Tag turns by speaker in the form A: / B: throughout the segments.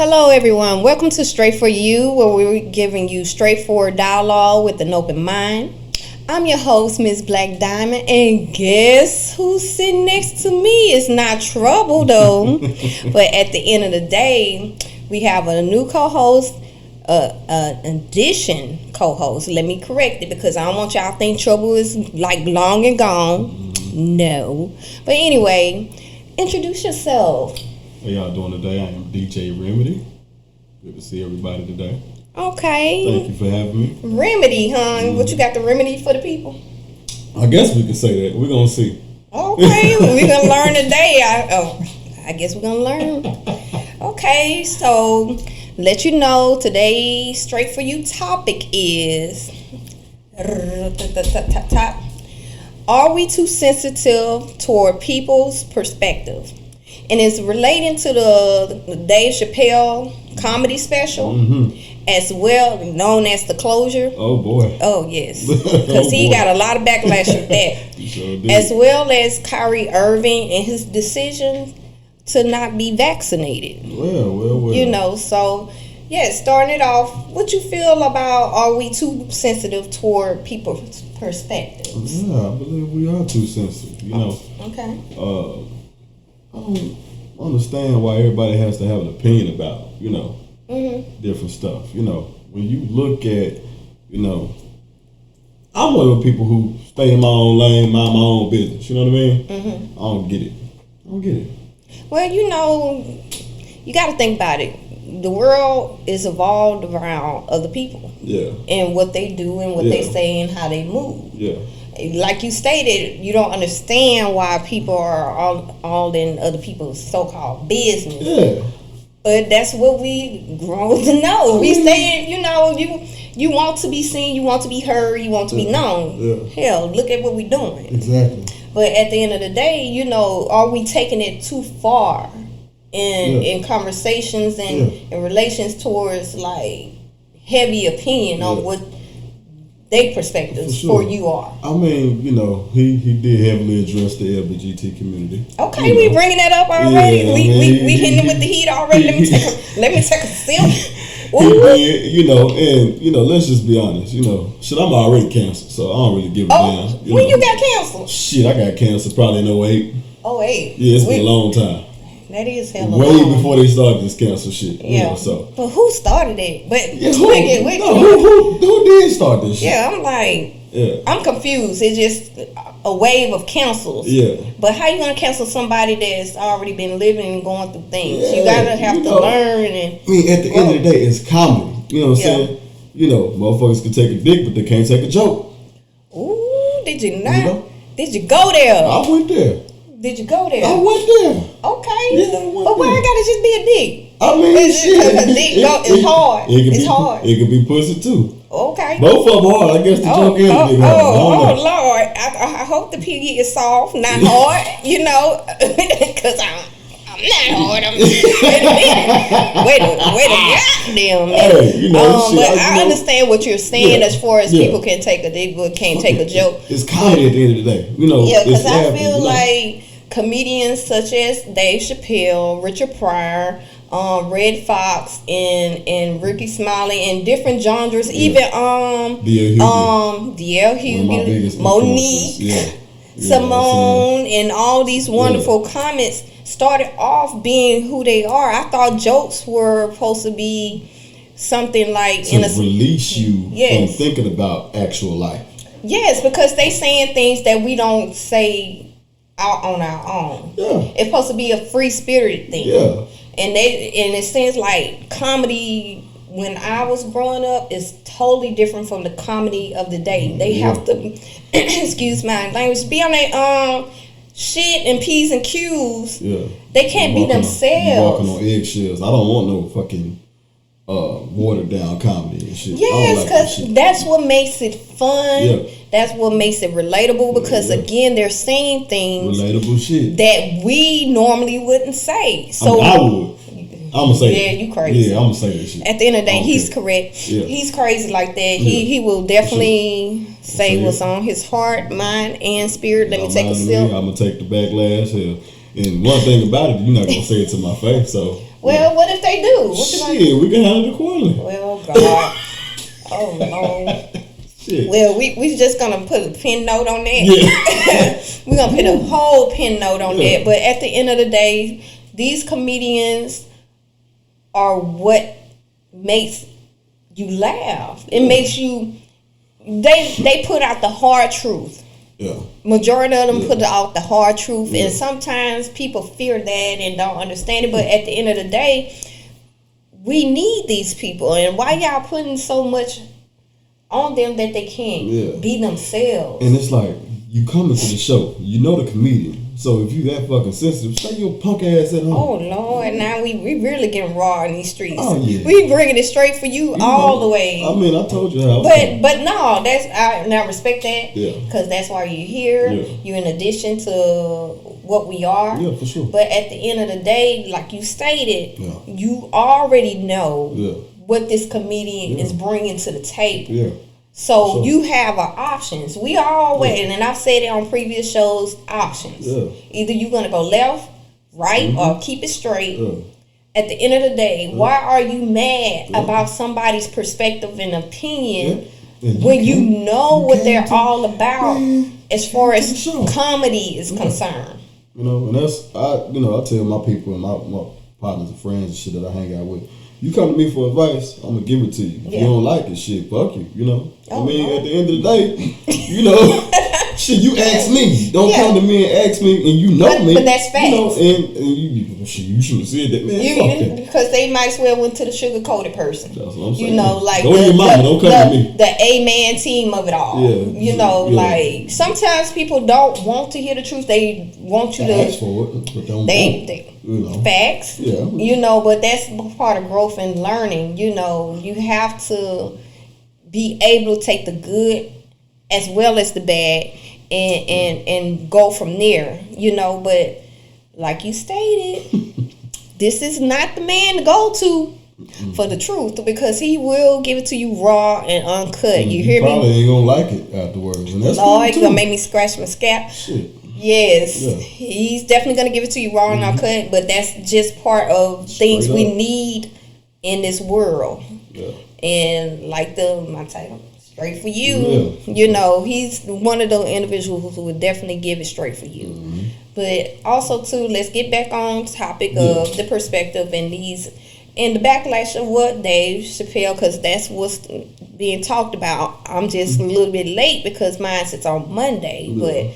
A: Hello, everyone. Welcome to Straight For You, where we're giving you straightforward dialogue with an open mind. I'm your host, Miss Black Diamond, and guess who's sitting next to me? It's not trouble, though. But at the end of the day, we have a new co-host, an addition co-host. Let me correct it because I don't want y'all to think trouble is like long and gone. No. But anyway, introduce yourself.
B: How y'all doing today? I am DJ Remedy. Good to see everybody today.
A: Okay.
B: Thank you for having me.
A: Remedy, huh? What you got the remedy for the people?
B: I guess we can say that. We're going to see.
A: Okay. We're going to learn today. I guess we're going to learn. Okay. So, let you know, today's Straight For You topic is... Are we too sensitive toward people's perspective? And it's relating to the Dave Chappelle comedy special, as well known as The Closure.
B: Oh, boy.
A: Oh, yes. Because he got a lot of backlash with that.
B: He sure did.
A: As well as Kyrie Irving and his decision to not be vaccinated.
B: Well.
A: You know, so, yeah, starting it off, what you feel about are we too sensitive toward people's perspectives?
B: Yeah, I believe we are too sensitive, you know.
A: Okay.
B: I don't understand why everybody has to have an opinion about, different stuff. You know, when you look at, I'm one of the people who stay in my own lane, mind my own business. You know what I mean? I don't get it.
A: Well, you got to think about it. The world is evolved around other people.
B: Yeah.
A: And what they do and what they say and how they move.
B: Yeah.
A: Like you stated, you don't understand why people are all in other people's so-called business.
B: Yeah.
A: But that's what we grown to know. We say, you want to be seen, you want to be heard, you want to be known.
B: Yeah.
A: Hell, look at what we're doing.
B: Exactly.
A: But at the end of the day, are we taking it too far in conversations and in relations towards like heavy opinion on what they perspectives for you are?
B: I mean, he did heavily address the LGBT community.
A: Okay, we bringing that up already. Yeah, we hitting it with the heat already. Let me take a sip.
B: Let's just be honest. Shit, I'm already canceled, so I don't really give a damn.
A: When you got canceled?
B: Shit, I got canceled probably in 08.
A: 08?
B: Yeah, it's been a long time.
A: That is hella
B: way
A: long.
B: Before they started this cancel shit.
A: Yeah.
B: So.
A: But who started it? But
B: who did start this shit?
A: Yeah, I'm like, I'm confused. It's just a wave of cancels.
B: Yeah.
A: But how you gonna cancel somebody that's already been living and going through things? You gotta have to learn and.
B: I mean, at the end of the day, it's comedy. You know what I'm saying? Motherfuckers can take a dick, but they can't take a joke.
A: Ooh, did you not? Did you go there?
B: I went there.
A: Did you go there?
B: I went there.
A: Okay.
B: Yeah, I went
A: but why
B: there.
A: it gotta just be a dick?
B: I mean,
A: it's hard. It's hard.
B: It can be pussy too.
A: Okay.
B: Both of them hard. I guess the joke is big hard.
A: Oh Lord! I hope the piggy is soft, not hard. Because I'm not hard. Wait a goddamn minute.
B: Hey,
A: but I understand what you're saying as far as people can take a dick but can't take a joke.
B: It's comedy at the end of the day.
A: Yeah, because I feel like comedians such as Dave Chappelle, Richard Pryor, Red Fox, and Ricky Smiley, and different genres, even D.L. Hughley, Monique, Simone, and all these wonderful comics started off being who they are. I thought jokes were supposed to be something like
B: to release you from thinking about actual life.
A: Yes, because they saying things that we don't say out on our own.
B: Yeah.
A: It's supposed to be a free spirited thing.
B: Yeah.
A: And it seems like comedy when I was growing up is totally different from the comedy of the day. They have to excuse my language, be on their shit and P's and Q's. Yeah. They can't be themselves.
B: Walking on eggshells. I don't want no fucking watered down comedy and shit.
A: Yes, because that's what makes it fun. Yeah. That's what makes it relatable because again, they're saying things
B: relatable shit
A: that we normally wouldn't say. So
B: I would. I'm gonna say that.
A: Yeah, you crazy.
B: Yeah, I'm gonna say that shit.
A: At the end of the day, he's correct. Yeah. He's crazy like that. He will definitely say what's on his heart, mind, and spirit. Let me take a sip.
B: I'm gonna take the backlash. And one thing about it, you're not gonna say it to my face. So
A: Well, what if they do? What you gonna do?
B: We can handle it accordingly.
A: Well, God. Oh, Lord.
B: Shit.
A: Well, we just gonna put a pin note on that.
B: Yeah.
A: We're gonna put a whole pin note on that. But at the end of the day, these comedians are what makes you laugh. It makes you. They put out the hard truth.
B: Yeah.
A: Majority of them put out the hard truth, and sometimes people fear that and don't understand it. But at the end of the day, we need these people, and why y'all putting so much on them that they can't be themselves?
B: And it's like, you coming to the show, you know the comedian. So if you that fucking sensitive, stay your punk ass at home.
A: Oh Lord, now we really getting raw in these streets.
B: Oh yeah,
A: we bringing it straight for you all the way.
B: I mean, I told you how.
A: But no, I respect that.
B: Yeah.
A: Because that's why you're here. Yeah. You're in addition to what we are.
B: Yeah, for sure.
A: But at the end of the day, like you stated, you already know what this comedian is bringing to the table.
B: Yeah.
A: So you have options. We always, and I've said it on previous shows, options. Yeah. Either you're going to go left, right, or keep it straight. Yeah. At the end of the day, why are you mad about somebody's perspective and opinion when you know what they're all about as far as comedy is concerned?
B: You know, and that's, I tell my people and my partners and friends and shit that I hang out with, you come to me for advice, I'm gonna give it to you. If you don't like it, shit, fuck you. You know, at the end of the day, you know, shit, you ask me. Don't come to me and ask me, and you know me.
A: But that's facts.
B: You know, and you should have said that, man.
A: Because they might as well went to the sugar coated person.
B: That's what I'm saying.
A: You know, like
B: go to your mama, don't come to me.
A: The A-man team of it all. Yeah. You know, like sometimes people don't want to hear the truth. They want you to
B: ask for it, but they you know.
A: Facts. Yeah. You know, but that's part of growth and learning. You know, you have to be able to take the good as well as the bad and go from there. You know, but like you stated, this is not the man to go to for the truth, because he will give it to you raw and uncut. You hear me?
B: Probably ain't gonna like it afterwards, and that's
A: Lord, he's gonna make me scratch my scalp.
B: Shit.
A: Yes, he's definitely going to give it to you raw and uncut, but that's just part of things we need in this world. Yeah. And like my title, straight for you. Yeah. You know, he's one of those individuals who would definitely give it straight for you. Mm-hmm. But also, too, let's get back on topic of the perspective and the backlash of what Dave Chappelle, because that's what's being talked about. I'm just a little bit late because mine sits on Monday, but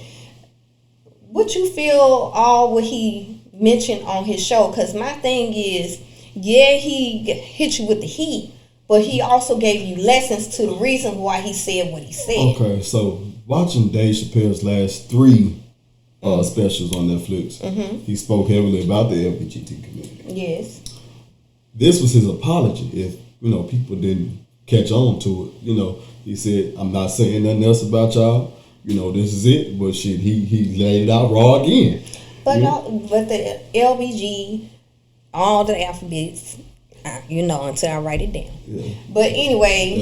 A: what you feel all what he mentioned on his show? Because my thing is, he hit you with the heat, but he also gave you lessons to the reason why he said what he said.
B: Okay, so watching Dave Chappelle's last 3 specials on Netflix, he spoke heavily about the LGBT community.
A: Yes.
B: This was his apology. If, people didn't catch on to it, he said, I'm not saying nothing else about y'all. This is it, but shit, he laid it out raw again.
A: But but the LBG, all the alphabets, until I write it down. Yeah. But anyway,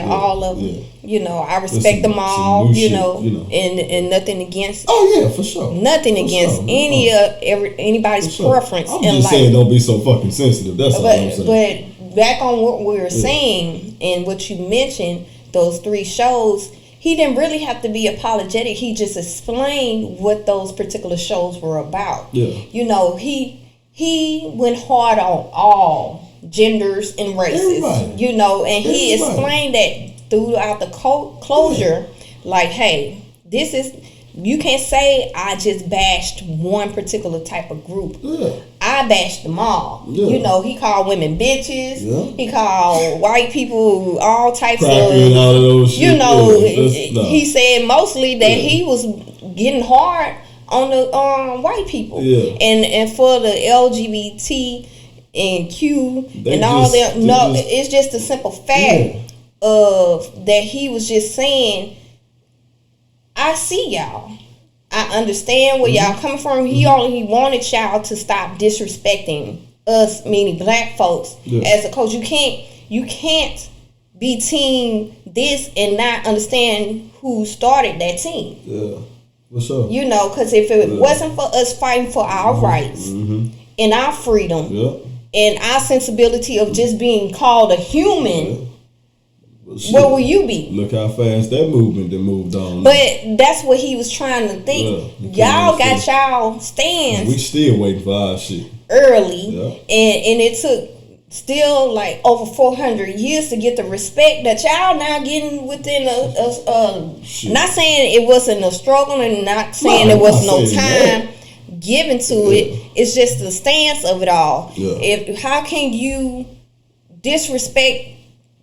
A: all of them. I respect them all. And nothing against.
B: Oh yeah, for sure.
A: Nothing against anybody's preference in life.
B: I'm just saying, don't be so fucking sensitive. That's all I'm saying.
A: But back on what we were saying and what you mentioned, those 3 shows. He didn't really have to be apologetic. He just explained what those particular shows were about. Yeah. He went hard on all genders and races. Everybody. And he explained that throughout the closure, like, hey, this is, you can't say I just bashed one particular type of group. Yeah. I bashed them all. Yeah. He called women bitches. Yeah. He called white people all types of.
B: All of those shit.
A: He said mostly that he was getting hard on the white people. Yeah. And for the LGBT and Q and all that. No, it's just a simple fact of that he was just saying, I see y'all. I understand where y'all coming from. He only wanted y'all to stop disrespecting us, meaning black folks, as a coach. You can't be team this and not understand who started that team.
B: Yeah, for sure.
A: Because if it wasn't for us fighting for our rights, and our freedom and our sensibility of just being called a human, where will you be?
B: Look how fast that movement then moved on.
A: But that's what he was trying to think. Y'all got y'all stands.
B: We still waiting for our shit
A: early, and it took still like over 400 years to get the respect that y'all now getting within not saying it wasn't a struggle, and not saying there was no time given to it. It's just the stance of it all. How can you disrespect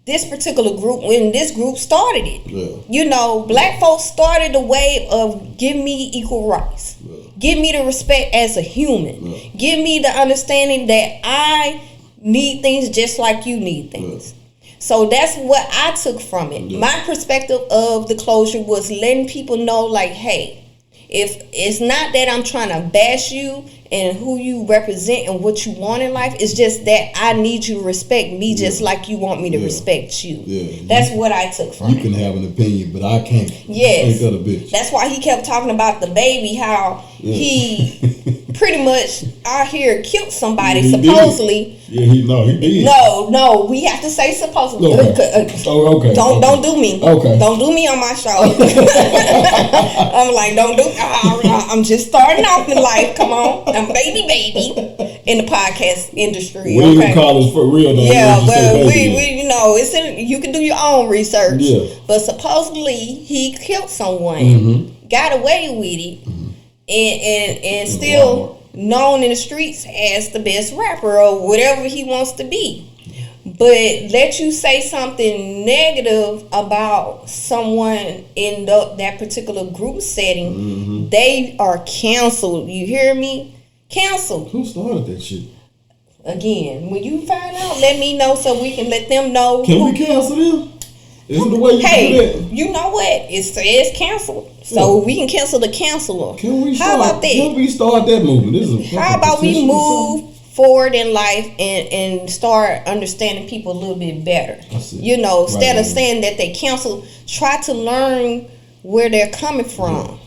A: this particular group when this group started it? You know, black folks started the wave of give me equal rights, give me the respect as a human, give me the understanding that I need things just like you need things. So that's what I took from it. My perspective of the closure was letting people know, like, hey, if it's not that I'm trying to bash you and who you represent and what you want in life, it's just that I need you to respect me just like you want me to respect you. That's what I took from it.
B: You can have an opinion, but I can't.
A: Yes.
B: I ain't got a bitch.
A: That's why he kept talking about the baby, how he pretty much out here killed somebody, supposedly.
B: He did.
A: No, we have to say supposedly.
B: Okay.
A: Don't do me.
B: Okay.
A: Don't do me on my show. I'm like, don't do. I'm just starting off in life. Come on, I'm baby in the podcast industry.
B: We even call it for real though.
A: Yeah, but we it's you can do your own research. Yeah. But supposedly he killed someone, got away with it, and still known in the streets as the best rapper or whatever he wants to be. But let you say something negative about someone in that particular group setting, they are canceled. You hear me? Canceled.
B: Who started that shit?
A: Again, when you find out, let me know so we can let them know.
B: Can we cancel them? Is it the way you do that?
A: You know what? It says canceled. So we can cancel the canceler. How about that?
B: Can we start that movement?
A: How about we move forward in life and start understanding people a little bit better? You know, instead of saying that they cancel, try to learn where they're coming from.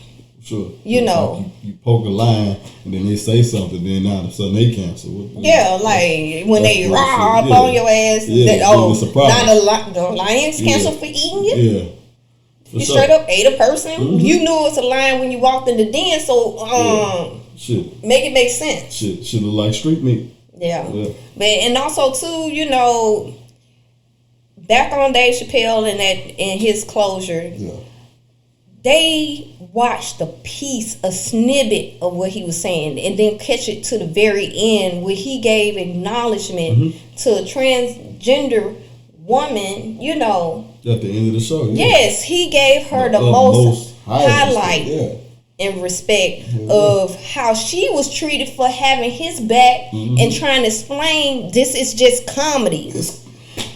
B: Sure.
A: You know.
B: You poke a line and then they say something, then now all of a sudden they cancel.
A: Like when they raw up on your ass. Now the lion's canceled for eating you.
B: Yeah.
A: You straight up ate a person. You knew it was a lion when you walked in the den, so make it make sense.
B: Should look like street meat.
A: Yeah. But and also too, you know, back on Dave Chappelle and his closure. Yeah. They watched a snippet of what he was saying, and then catch it to the very end where he gave acknowledgement to a transgender woman, you know.
B: At the end of the show,
A: yes, he gave her the most highlight and respect of how she was treated for having his back and trying to explain this is just comedy.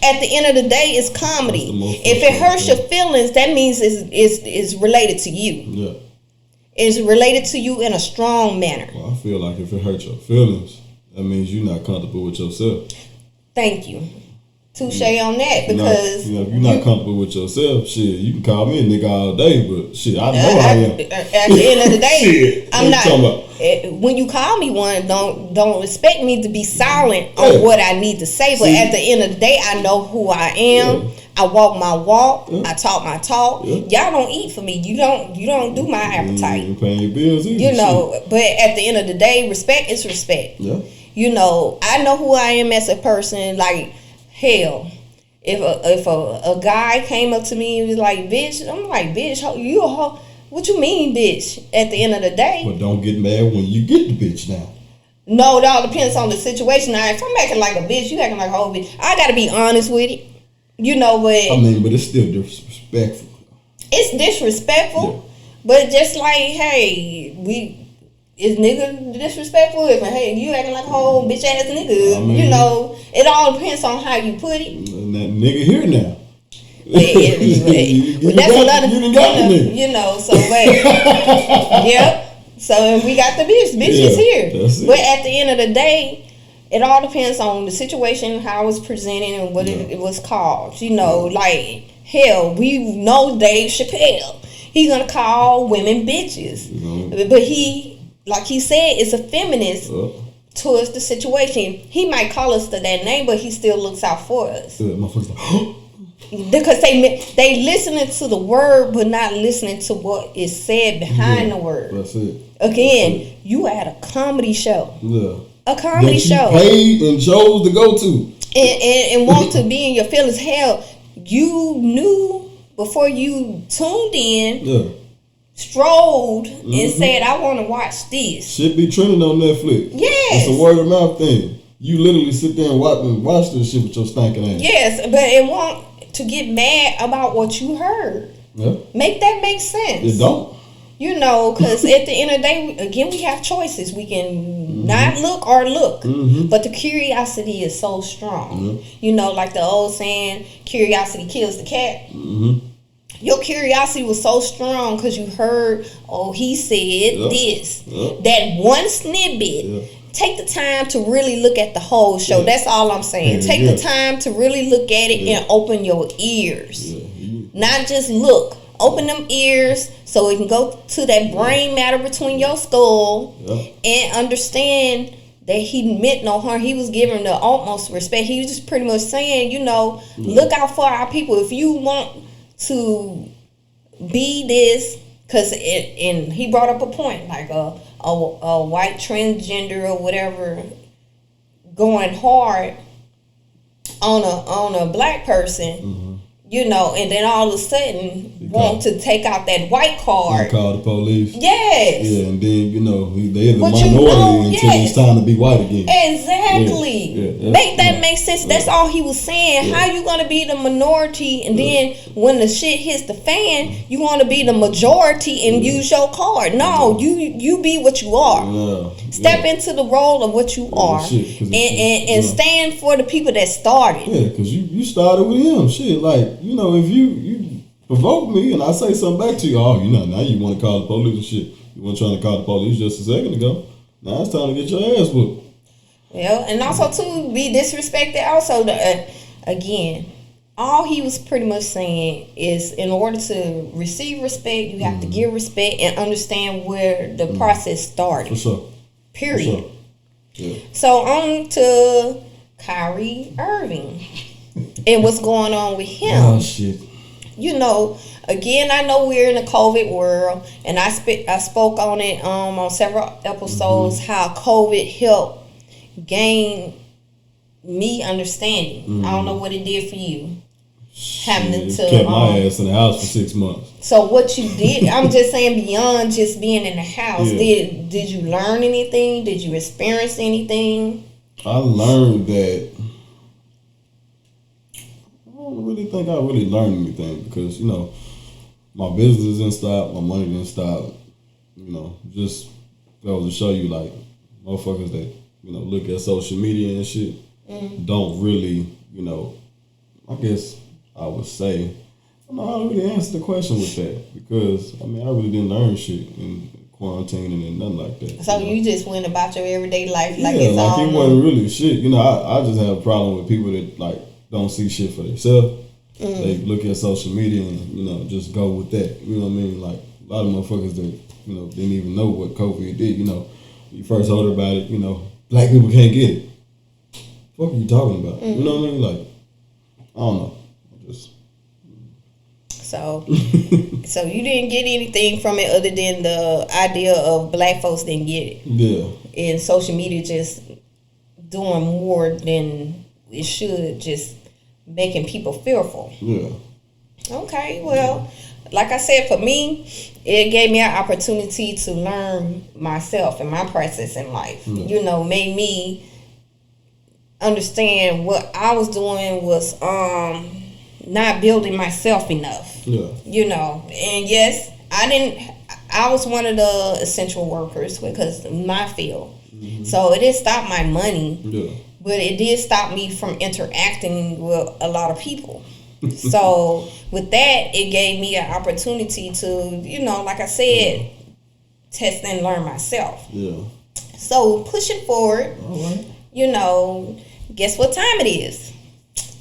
A: At the end of the day, it's comedy. If it hurts your feelings, that means it's related to you. Yeah. It's related to you in a strong manner.
B: Well, I feel like if it hurts your feelings, that means you're not comfortable with yourself.
A: Thank you. Touche on that, because
B: if you're not comfortable with yourself, shit, you can call me a nigga all day, but shit, I know I am.
A: At the end of the day, I'm not. When you call me one, don't expect me to be silent on what I need to say. But at the end of the day, I know who I am. Yeah. I walk my walk. I talk my talk. Yeah. Y'all don't eat for me. You don't do my appetite.
B: You ain't paying your bills either.
A: You know, but at the end of the day, respect is respect. Yeah. You know, I know who I am as a person. Like, hell, if a guy came up to me and was like, "Bitch," I'm like, "Bitch, you a hoe." What you mean, bitch? At the end of the day.
B: But don't get mad when you get the bitch now.
A: No, it all depends on the situation. Now, if I'm acting like a bitch, you acting like a whole bitch. I gotta be honest with it. You know, but
B: but it's still disrespectful.
A: It's disrespectful, but just like, hey, is nigga disrespectful? If you acting like a whole bitch ass nigga, you know, it all depends on how you put it.
B: And that nigga here now.
A: That's another, you know. So yep. So we got the bitch. Bitch is here. But at the end of the day, it all depends on the situation, how it was presented, and what it was called. You know, like hell, we know Dave Chappelle. He's gonna call women bitches, but he, like he said, is a feminist. towards the situation. He might call us to that name, but he still looks out for us.
B: Yeah, motherfuckers like,
A: because they listening to the word, but not listening to what is said behind the word.
B: That's it.
A: Again, you at a comedy show.
B: Yeah.
A: A comedy show.
B: Paid and chose to go to.
A: And want to be in your feelings. Hell, you knew before you tuned in, strolled, and said, I want to watch this.
B: Shit be trending on Netflix.
A: Yes.
B: It's a word of mouth thing. You literally sit there and watch this shit with your stinking ass.
A: Yes, but it won't to get mad about what you heard.
B: Yeah.
A: Make that make sense.
B: It don't.
A: You know, because at the end of the day, again, we have choices. We can not look or look. But the curiosity is so strong. You know, like the old saying, curiosity kills the cat. Your curiosity was so strong because you heard, oh, he said this. That one snippet. Take the time to really look at the whole show. That's all I'm saying. Take the time to really look at it and open your ears. Not just look. Open them ears so it can go to that brain matter between your skull and understand that he meant no harm. He was giving the utmost respect. He was just pretty much saying, you know, look out for our people. If you want to be this, because and he brought up a point, like a white transgender or whatever going hard on a black person. You know, and then all of a sudden want to take out that white card.
B: Call the police.
A: Yes.
B: Yeah, and then, you know, they're the minority until it's time to be white again.
A: Exactly. Make that make sense. That's all he was saying. How you going to be the minority and then when the shit hits the fan, you want to be the majority and use your card. No, you be what you are. Step into the role of what you are. And stand for the people that started.
B: Yeah, because you started with him. Shit, like, you know, if you provoke me and I say something back to you, now you want to call the police and shit. You weren't trying to call the police just a second ago. Now it's time to get your ass whooped.
A: Yeah, and also to be disrespected. Also, again, all he was pretty much saying is in order to receive respect, you have to give respect and understand where the process started.
B: For sure.
A: Period.
B: For sure. Yeah.
A: So on to Kyrie Irving and what's going on with him.
B: Oh shit.
A: You know, again, I know we're in a COVID world, and I spoke on it on several episodes how COVID helped gain me understanding. I don't know what it did for you. Having to
B: kept my ass in the house for 6 months.
A: So what you did, I'm just saying beyond just being in the house, did you learn anything? Did you experience anything?
B: I learned that I don't really think I really learned anything because, you know, my business didn't stop, my money didn't stop. You know, just goes to show you, like, motherfuckers that, you know, look at social media and shit don't really, you know, I guess I would say, I don't know how to really answer the question with that because, I mean, I really didn't learn shit in quarantining and nothing like that.
A: So you just went about your everyday life like
B: it's all it wasn't really shit. You know, I just have a problem with people that, like, don't see shit for themselves. They look at social media and, you know, just go with that. You know what I mean? Like, a lot of motherfuckers that, you know, didn't even know what COVID did. You know, you first heard about it, you know, black people can't get it. What are you talking about? You know what I mean? Like, I don't know.
A: So you didn't get anything from it other than the idea of black folks didn't get it.
B: Yeah.
A: And social media just doing more than it should, just making people fearful.
B: Yeah.
A: Okay, well, like I said, for me, it gave me an opportunity to learn myself and my process in life. You know, made me understand what I was doing was not building myself enough.
B: Yeah.
A: You know, and yes, I was one of the essential workers because of my field. So it didn't stop my money. Yeah. But it did stop me from interacting with a lot of people. So with that, it gave me an opportunity to, you know, like I said, test and learn myself.
B: Yeah.
A: So pushing forward, you know, guess what time it is?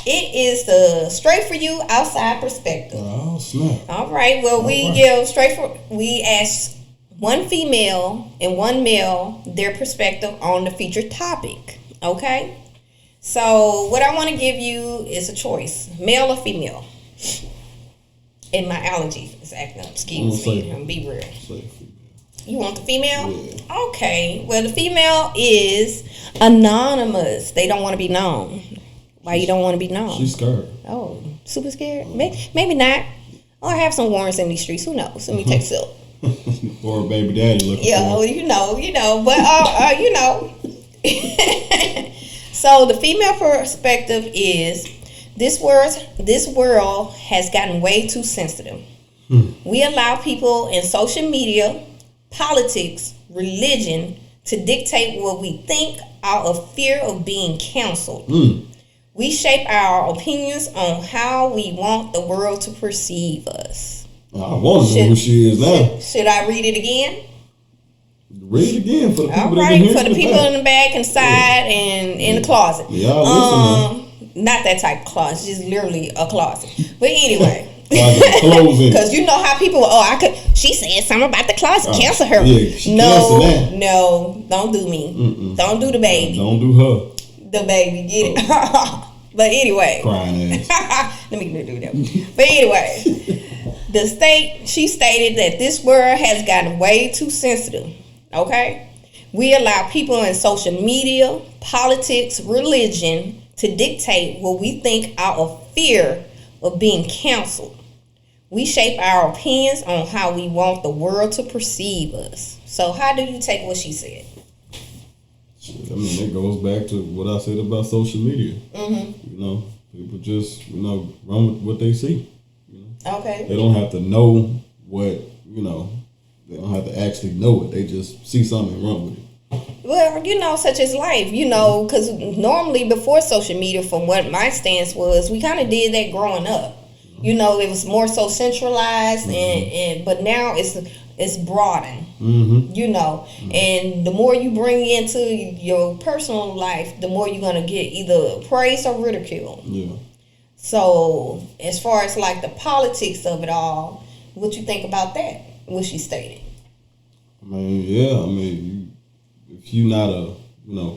A: It is the Straight For You Outside Perspective.
B: Oh, snap.
A: All right. Well, we give straight for, we ask one female and one male, their perspective on the featured topic. Okay? So what I want to give you is a choice, male or female. And my allergy is acting up. Excuse me. I'm be real. You want the female?
B: Yeah.
A: Okay. Well, the female is anonymous. They don't want to be known. Why you don't want to be known?
B: She's scared.
A: Oh, super scared? Maybe not. Or have some warrants in these streets. Who knows? Let me take a sip.
B: Or a baby daddy looking for her.
A: You know. But, you know. So the female perspective is this world has gotten way too sensitive. We allow people in social media, politics, religion to dictate what we think out of fear of being canceled. We shape our opinions on how we want the world to perceive us.
B: I want to know who she is now.
A: Should I read it again?
B: Read it again for the people
A: All
B: that
A: right,
B: can hear
A: for the people in the back and side and in the closet.
B: Y'all listening.
A: Not that type of closet, just literally a closet. But anyway.
B: Because
A: you know how people, she said something about the closet, cancel her.
B: Yeah,
A: no, don't do me. Don't do the baby.
B: Don't do her.
A: The baby, get it. But anyway.
B: Crying ass.
A: Let me do that. But anyway, she stated that this world has gotten way too sensitive. Okay? We allow people in social media, politics, religion to dictate what we think out of fear of being canceled. We shape our opinions on how we want the world to perceive us. So how do you take what she said?
B: I mean, it goes back to what I said about social media. You know, people just, run with what they see.
A: Okay.
B: They don't have to know what, they don't have to actually know it. They just see something and run with it.
A: Well, such as life, because normally before social media, from what my stance was, we kind of did that growing up. It was more so centralized, but now it's broadened. And the more you bring into your personal life, the more you're gonna get either praise or ridicule.
B: Yeah.
A: So as far as like the politics of it all, what you think about that? What she stated.
B: If you're not a,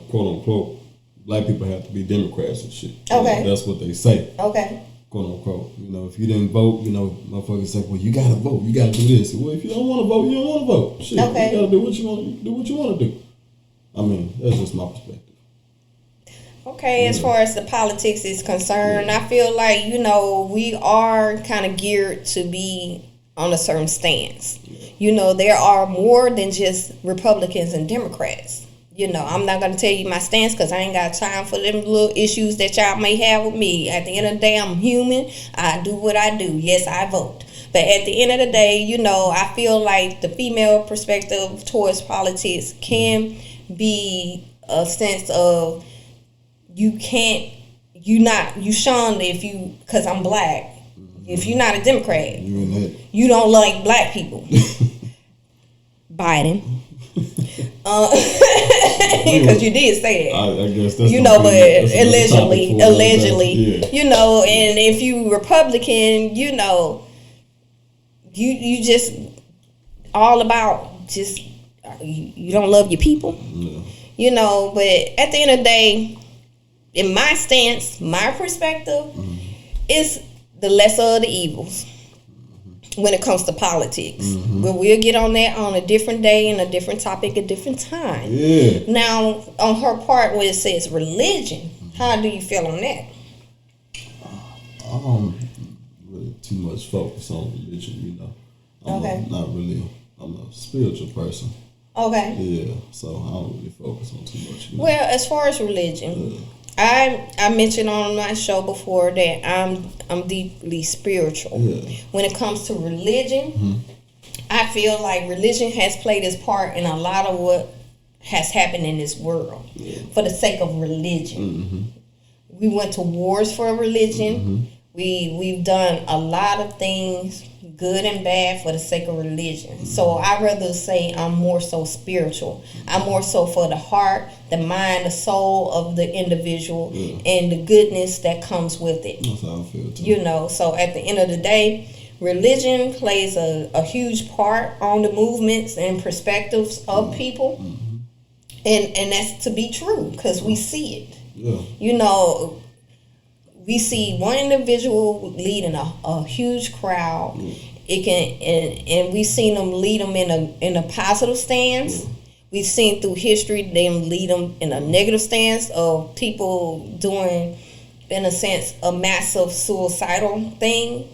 B: quote unquote, black people have to be Democrats and shit.
A: Okay.
B: That's what they say.
A: Okay.
B: Quote unquote. If you didn't vote, motherfuckers say, well, you gotta vote. You gotta do this. Well, if you don't want to vote, you don't want to vote. Shit.
A: Okay.
B: You gotta do what you want. Do what you want to do. That's just my perspective.
A: Okay, as far as the politics is concerned, I feel like, we are kind of geared to be on a certain stance. There are more than just Republicans and Democrats. I'm not going to tell you my stance because I ain't got time for them little issues that y'all may have with me. At the end of the day, I'm human. I do what I do. Yes, I vote. But at the end of the day, I feel like the female perspective towards politics can be a sense of you shunned because I'm black. If you're not a Democrat, you don't like black people. Biden. Because you did say that.
B: I guess that's
A: but allegedly, and if you Republican, you just all about just you don't love your people. But at the end of the day, in my stance, my perspective is the lesser of the evils when it comes to politics. But we'll get on that on a different day and a different topic, a different time.
B: Yeah.
A: Now, on her part where it says religion, how do you feel on that?
B: I don't really too much focus on religion, I'm a spiritual person.
A: Okay.
B: Yeah, so I don't really focus on too much.
A: Well, as far as religion, I mentioned on my show before that I'm deeply spiritual. When it comes to religion, I feel like religion has played its part in a lot of what has happened in this world for the sake of religion. We went to wars for religion. We've done a lot of things, good and bad, for the sake of religion. So I'd rather say I'm more so spiritual. I'm more so for the heart, the mind, the soul of the individual, and the goodness that comes with it.
B: That's how I feel too.
A: So at the end of the day, religion plays a huge part on the movements and perspectives of people. And that's to be true because we see it.
B: Yeah.
A: You know, we see one individual leading a huge crowd. It can and we've seen them lead them in a positive stance. We've seen through history them lead them in a negative stance of people doing, in a sense, a massive suicidal thing.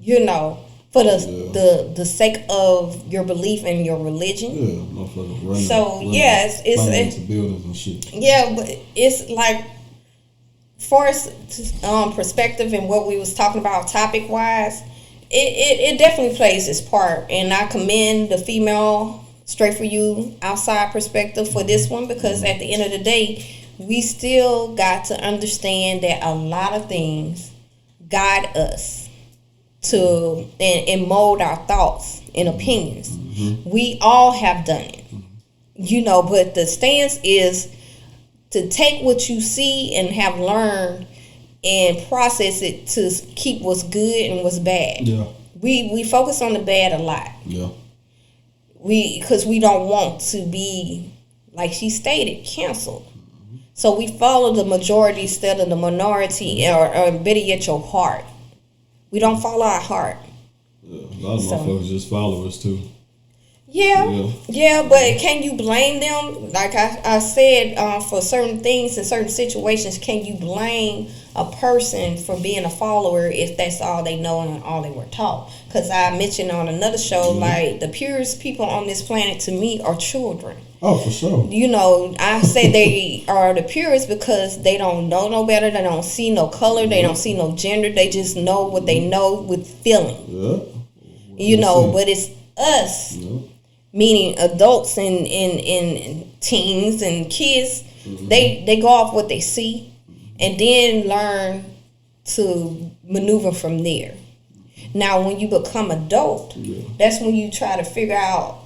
A: You know, for the sake of your belief in your religion.
B: Yeah, motherfuckers running.
A: So
B: it's buildings and shit.
A: Yeah, but it's like, for perspective and what we was talking about topic wise, it definitely plays its part, and I commend the female Straight For You outside perspective for this one, because at the end of the day, we still got to understand that a lot of things guide us to and mold our thoughts and opinions. We all have done it, you know, but the stance is to take what you see and have learned and process it to keep what's good and what's bad.
B: Yeah.
A: We focus on the bad a lot.
B: Yeah.
A: Because we don't want to be, like she stated, canceled. So we follow the majority instead of the minority, or better yet, your heart. We don't follow our heart.
B: Yeah, a lot of motherfuckers just followers too.
A: Yeah, but can you blame them? Like I said, for certain things in certain situations, can you blame a person for being a follower if that's all they know and all they were taught? Because I mentioned on another show, like, the purest people on this planet to me are children.
B: Oh, for sure.
A: You know, I say they are the purest because they don't know no better. They don't see no color. They don't see no gender. They just know what they know with feeling.
B: Yeah.
A: You know, but it's us.
B: Yeah.
A: Meaning adults and teens and kids, they go off what they see and then learn to maneuver from there. Now, when you become adult, that's when you try to figure out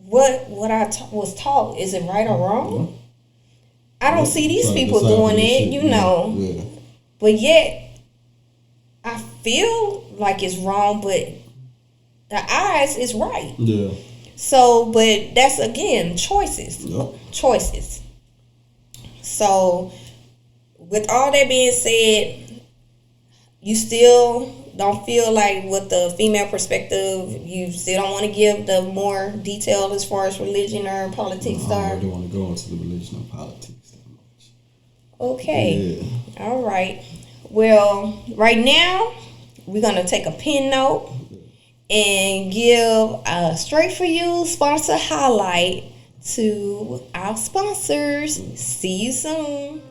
A: what I was taught. Is it right or wrong? I don't see these people doing it, you know. Yeah. But yet, I feel like it's wrong, but the eyes is right.
B: Yeah.
A: So, but that's, again, choices. Choices. So, with all that being said, you still don't feel like, with the female perspective, you still don't want to give the more detail as far as religion or politics are?
B: I don't want to go into the religion or politics that much.
A: Okay. Yeah. All right. Well, right now, we're going to take a pen note and give a Straight For You sponsor highlight to our sponsors. See you soon.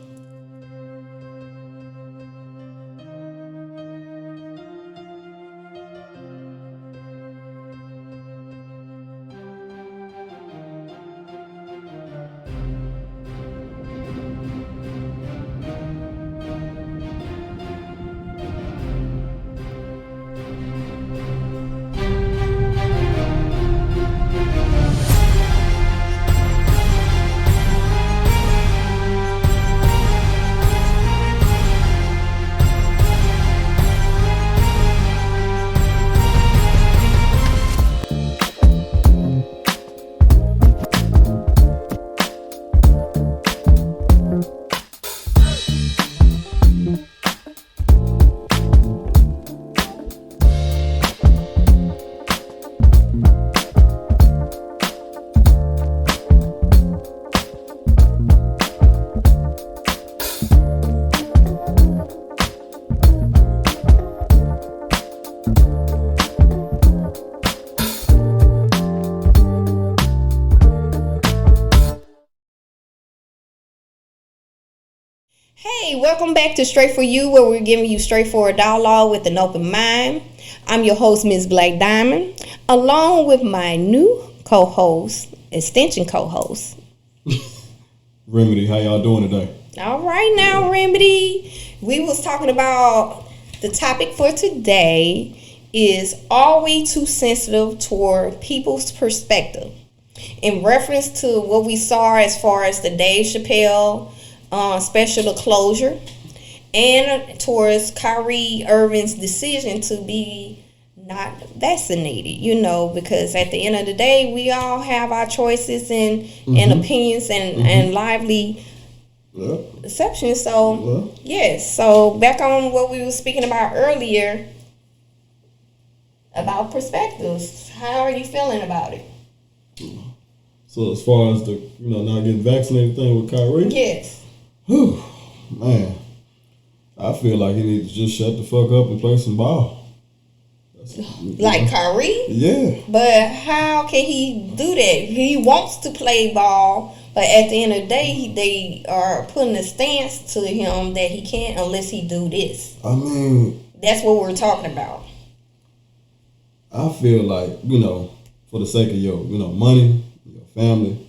A: Hey, welcome back to Straight For You, where we're giving you straightforward dialogue with an open mind. I'm your host, Ms. Black Diamond, along with my new co-host, extension co-host,
B: Remedy. How y'all doing today?
A: All right now, Remedy. We was talking about the topic for today is, are we too sensitive toward people's perspective? In reference to what we saw as far as the Dave Chappelle special closure, and towards Kyrie Irving's decision to be not vaccinated, you know, because at the end of the day, we all have our choices and opinions and lively exceptions. So, yes. So, back on what we were speaking about earlier about perspectives. How are you feeling about it?
B: So, as far as the, not getting vaccinated thing with Kyrie?
A: Yes.
B: Whew, man. I feel like he needs to just shut the fuck up and play some ball.
A: Like Kyrie?
B: Yeah.
A: But how can he do that? He wants to play ball, but at the end of the day, they are putting a stance to him that he can't unless he do this.
B: I mean,
A: that's what we're talking about.
B: I feel like, for the sake of your, money, your family,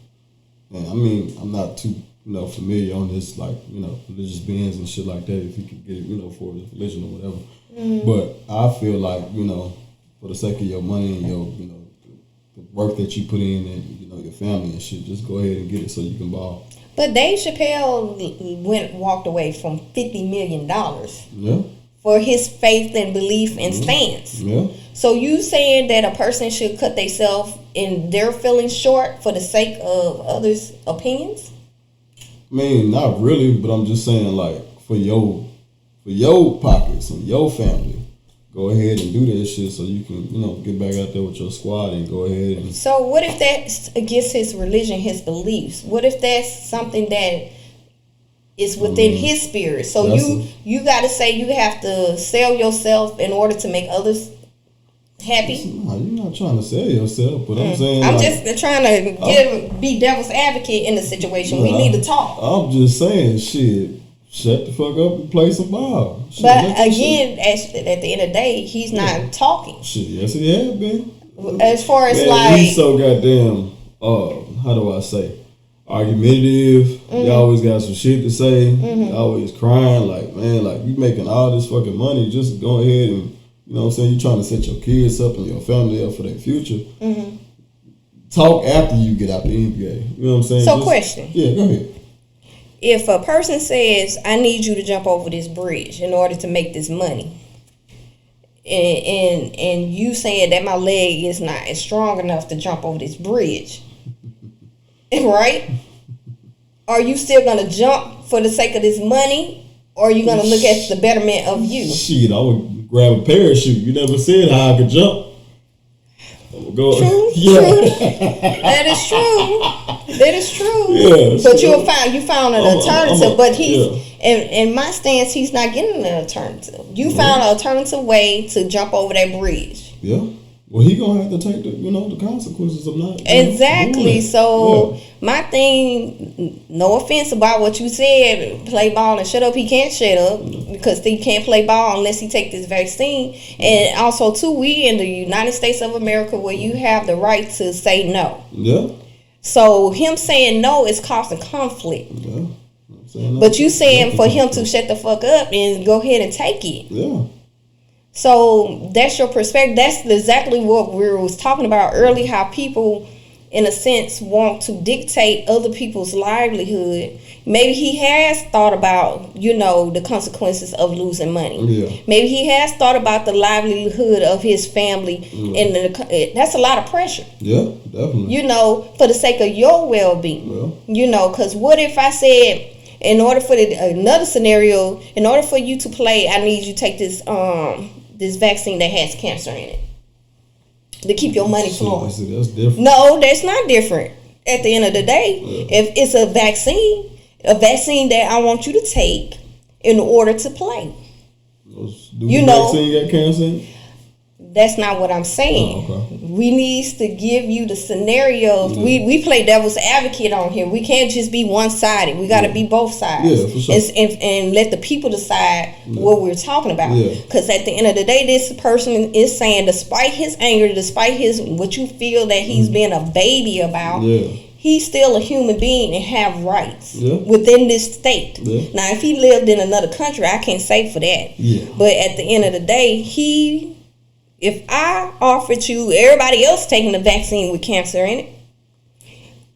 B: and I mean, I'm not too, familiar on this, like, religious beings and shit like that, if you could get it, for his religion or whatever. But I feel like, for the sake of your money and your, the work that you put in and, your family and shit, just go ahead and get it so you can ball.
A: But Dave Chappelle walked away from $50 million.
B: Yeah.
A: For his faith and belief and stance.
B: Yeah.
A: So you saying that a person should cut themselves in their feelings short for the sake of others' opinions?
B: I mean, not really, but I'm just saying, like, for your pockets and your family, go ahead and do that shit so you can, get back out there with your squad and go ahead and...
A: So what if that's against his religion, his beliefs? What if that's something that is within his spirit? So you got to say you have to sell yourself in order to make others happy?
B: No, you're not trying to sell yourself, but I'm saying...
A: I'm just trying to be devil's advocate in the situation. We need to talk.
B: I'm just saying, shit, shut the fuck up and play some ball. Shit,
A: but again, at the end of the day, he's not talking.
B: Shit, yes he has been.
A: As far as
B: he's so goddamn, how do I say, argumentative. You always got some shit to say. You always crying, like, man, like, you making all this fucking money, just go ahead and, you know what I'm saying, you trying to set your kids up and your family up for their future. Talk after you get out the NBA. You know what I'm saying?
A: So question.
B: Yeah, go ahead.
A: If a person says, I need you to jump over this bridge in order to make this money, and you saying that my leg is not strong enough to jump over this bridge, right? Are you still going to jump for the sake of this money, or are you going to look at the betterment of you?
B: Shit, I would grab a parachute. You never said how I could jump. Go.
A: True.
B: Yeah.
A: True. That is true. That is true.
B: Yeah.
A: But you found an alternative. But in my stance, he's not getting an alternative. You found an alternative way to jump over that bridge.
B: Yeah. Well, he gonna have to take the consequences of not.
A: Exactly. So my thing, no offense about what you said, play ball and shut up. He can't shut up because he can't play ball unless he take this vaccine. And also too, we in the United States of America where you have the right to say no.
B: Yeah.
A: So him saying no is causing conflict.
B: Yeah.
A: But you saying for him to shut the fuck up and go ahead and take it.
B: Yeah.
A: So that's your perspective. That's exactly what we was talking about earlier, how people, in a sense, want to dictate other people's livelihood. Maybe he has thought about, the consequences of losing money.
B: Yeah.
A: Maybe he has thought about the livelihood of his family. And that's a lot of pressure.
B: Yeah, definitely.
A: For the sake of your well-being.
B: Yeah.
A: Because what if I said, in order for another scenario, in order for you to play, I need you to take this this vaccine that has cancer in it to keep your money flowing.
B: That's different.
A: No, that's not different. At the end of the day, if it's a vaccine that I want you to take in order to play.
B: The vaccine got cancer in it?
A: That's not what I'm saying.
B: Oh, okay.
A: We need to give you the scenarios. We play devil's advocate on here. We can't just be one-sided. We got to be both sides.
B: Yeah, for sure.
A: And let the people decide what we're talking about. Because at the end of the day, this person is saying, despite his anger, despite what you feel that he's being a baby about, he's still a human being and have rights within this state. Now, if he lived in another country, I can't say for that. But at the end of the day, if I offered you everybody else taking the vaccine with cancer in it,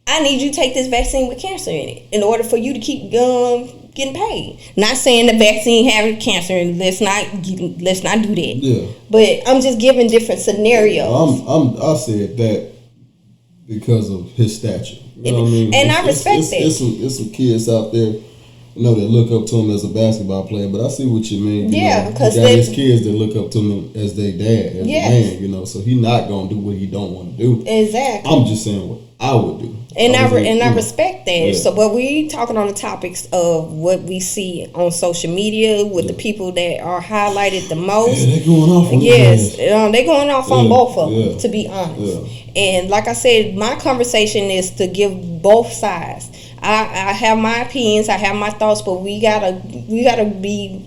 A: I need you to take this vaccine with cancer in it in order for you to keep getting paid. Not saying the vaccine having cancer, and let's not do that.
B: Yeah.
A: But I'm just giving different scenarios.
B: I said that because of his stature. You know what I mean?
A: And I respect that.
B: It's some kids out there, that look up to him as a basketball player, but I see what you mean.
A: Because
B: he got his kids that look up to him as their dad, as a man. So he not gonna do what he don't want to do.
A: Exactly.
B: I'm just saying what I would do.
A: And I respect that.
B: Yeah.
A: So, but we talking on the topics of what we see on social media with the people that are highlighted the most.
B: Yeah, they going off on
A: they going off on both of them, to be honest.
B: Yeah.
A: And like I said, my conversation is to give both sides. I have my opinions, I have my thoughts, but we gotta be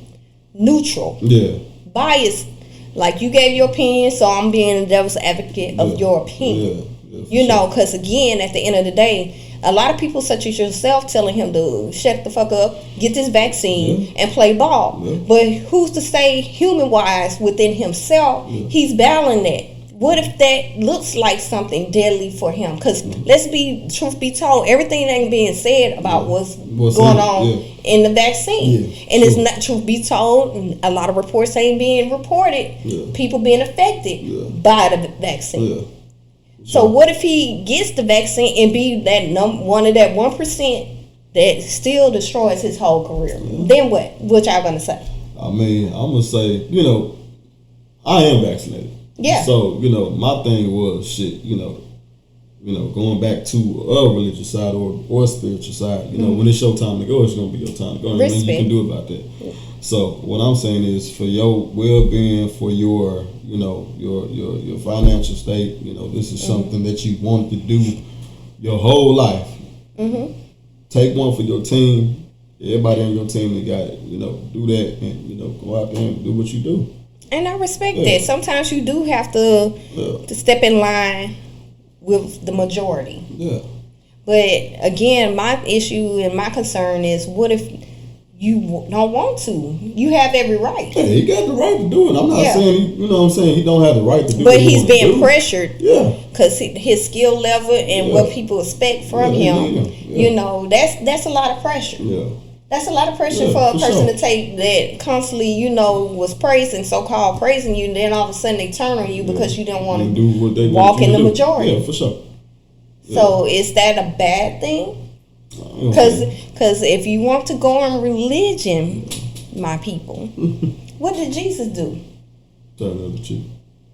A: neutral.
B: Yeah.
A: Biased. Like you gave your opinion, so I'm being the devil's advocate of your opinion. Yeah, because again, at the end of the day, a lot of people such as yourself telling him to shut the fuck up, get this vaccine, and play ball. Yeah. But who's to say, human-wise, within himself, he's battling that? What if that looks like something deadly for him? Because truth be told, everything ain't being said about what's going on in the vaccine. And it's not, truth be told, a lot of reports ain't being reported. People being affected by the vaccine. So what if he gets the vaccine and be that one of that 1% that still destroys his whole career? Then what? What y'all gonna say?
B: I mean, I'm gonna say, I am vaccinated.
A: Yeah.
B: So, my thing was going back to a religious side or a spiritual side. When it's your time to go, it's gonna be your time to go. And nothing you can do about that. Yeah. So what I'm saying is, for your well-being, for your your financial state, this is something that you wanted to do your whole life. Take one for your team. Everybody on your team that got it, do that, and go out there and do what you do. And
A: I respect that. Sometimes you do have to step in line with the majority.
B: Yeah.
A: But again, my issue and my concern is, what if you don't want to? You have every right.
B: Yeah, he got the right to do it. I'm not saying, he don't have the right to do it.
A: But he's being pressured.
B: Yeah.
A: Because his skill level and what people expect from him, that's a lot of pressure.
B: Yeah.
A: That's a lot of pressure for a person to take that constantly, was so-called praising you, and then all of a sudden they turn on you because you didn't want to walk in the majority.
B: Yeah, for sure.
A: Yeah. So is that a bad thing? Because if you want to go on religion, my people, what did Jesus do?
B: Turn the other cheek.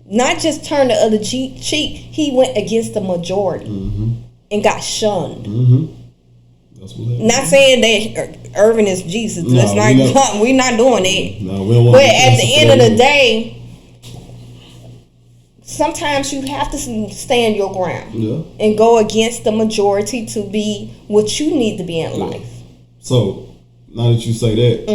A: Not just turn the other cheek. He went against the majority and got shunned.
B: That's what happened.
A: Not saying that Irving is Jesus.
B: No,
A: we're not doing it.
B: No, we don't want.
A: But at the end of the day, sometimes you have to stand your ground and go against the majority to be what you need to be in life.
B: So now that you say that,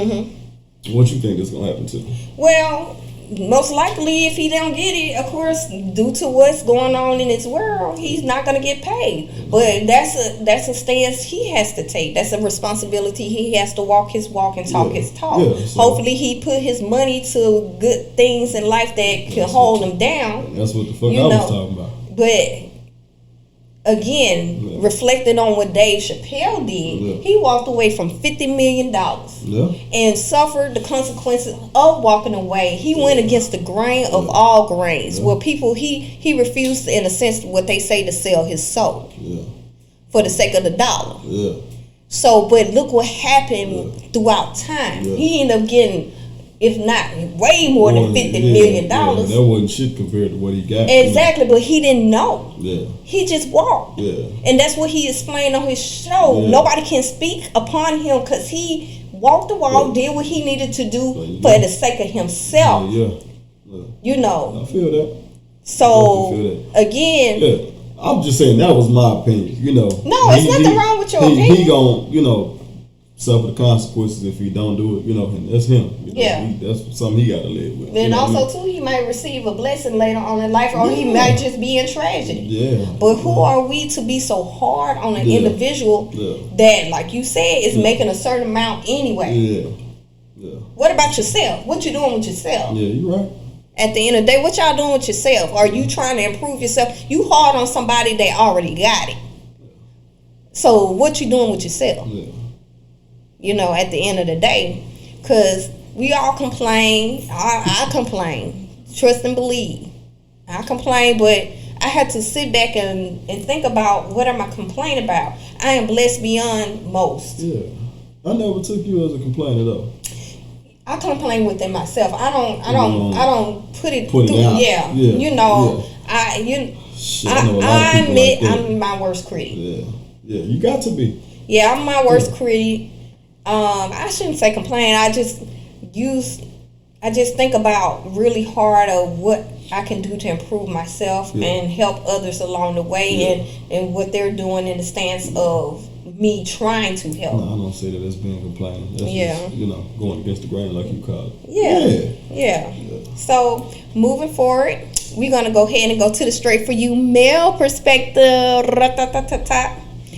B: what you think is gonna happen to him?
A: Well, most likely, if he don't get it, of course, due to what's going on in his world, he's not going to get paid. But that's a stance he has to take. That's a responsibility. He has to walk his walk and talk his talk. Yeah, so hopefully, he put his money to good things in life that can hold him down.
B: That's what the fuck I was talking about.
A: But again, reflecting on what Dave Chappelle did, he walked away from $50 million and suffered the consequences of walking away. He went against the grain of all grains. Well, people, he refused, in a sense, what they say, to sell his soul for the sake of the dollar.
B: Yeah.
A: So, but look what happened throughout time. He ended up getting, if not way more than $50 million.
B: Yeah, that wasn't shit compared to what he got.
A: Exactly, but he didn't know.
B: Yeah.
A: He just walked.
B: Yeah.
A: And that's what he explained on his show. Yeah. Nobody can speak upon him because he walked the walk, did what he needed to do for the sake of himself.
B: Yeah. I feel that.
A: So, again...
B: I'm just saying that was my opinion,
A: No, it's nothing wrong with your opinion.
B: He gon', suffer the consequences if he don't do it, and that's him. That's something he got to live with.
A: And also, too, he might receive a blessing later on in life, or he might just be in tragedy.
B: Yeah.
A: But who are we to be so hard on an individual that, like you said, is making a certain amount anyway?
B: Yeah.
A: What about yourself? What you doing with yourself?
B: Yeah, you're right.
A: At the end of the day, what y'all doing with yourself? Are you trying to improve yourself? You hard on somebody that already got it. So what you doing with yourself?
B: Yeah.
A: You know, at the end of the day, because we all complain. I complain. Trust and believe. I complain, but I had to sit back and think about what am I complaining about. I am blessed beyond most.
B: Yeah. I never took you as a complainer though.
A: I complain within myself. I don't put it through.
B: Out.
A: Yeah. You know, I admit I'm my worst critic.
B: Yeah. Yeah, you got to be.
A: Yeah, I'm my worst critic. I shouldn't say complain. I just think about really hard of what I can do to improve myself and help others along the way and what they're doing in the stance of me trying to help.
B: No, I don't say that as being complaining. That's just, going against the grain like you call it.
A: Yeah. So, moving forward, we're going to go ahead and go to the straight for you male perspective.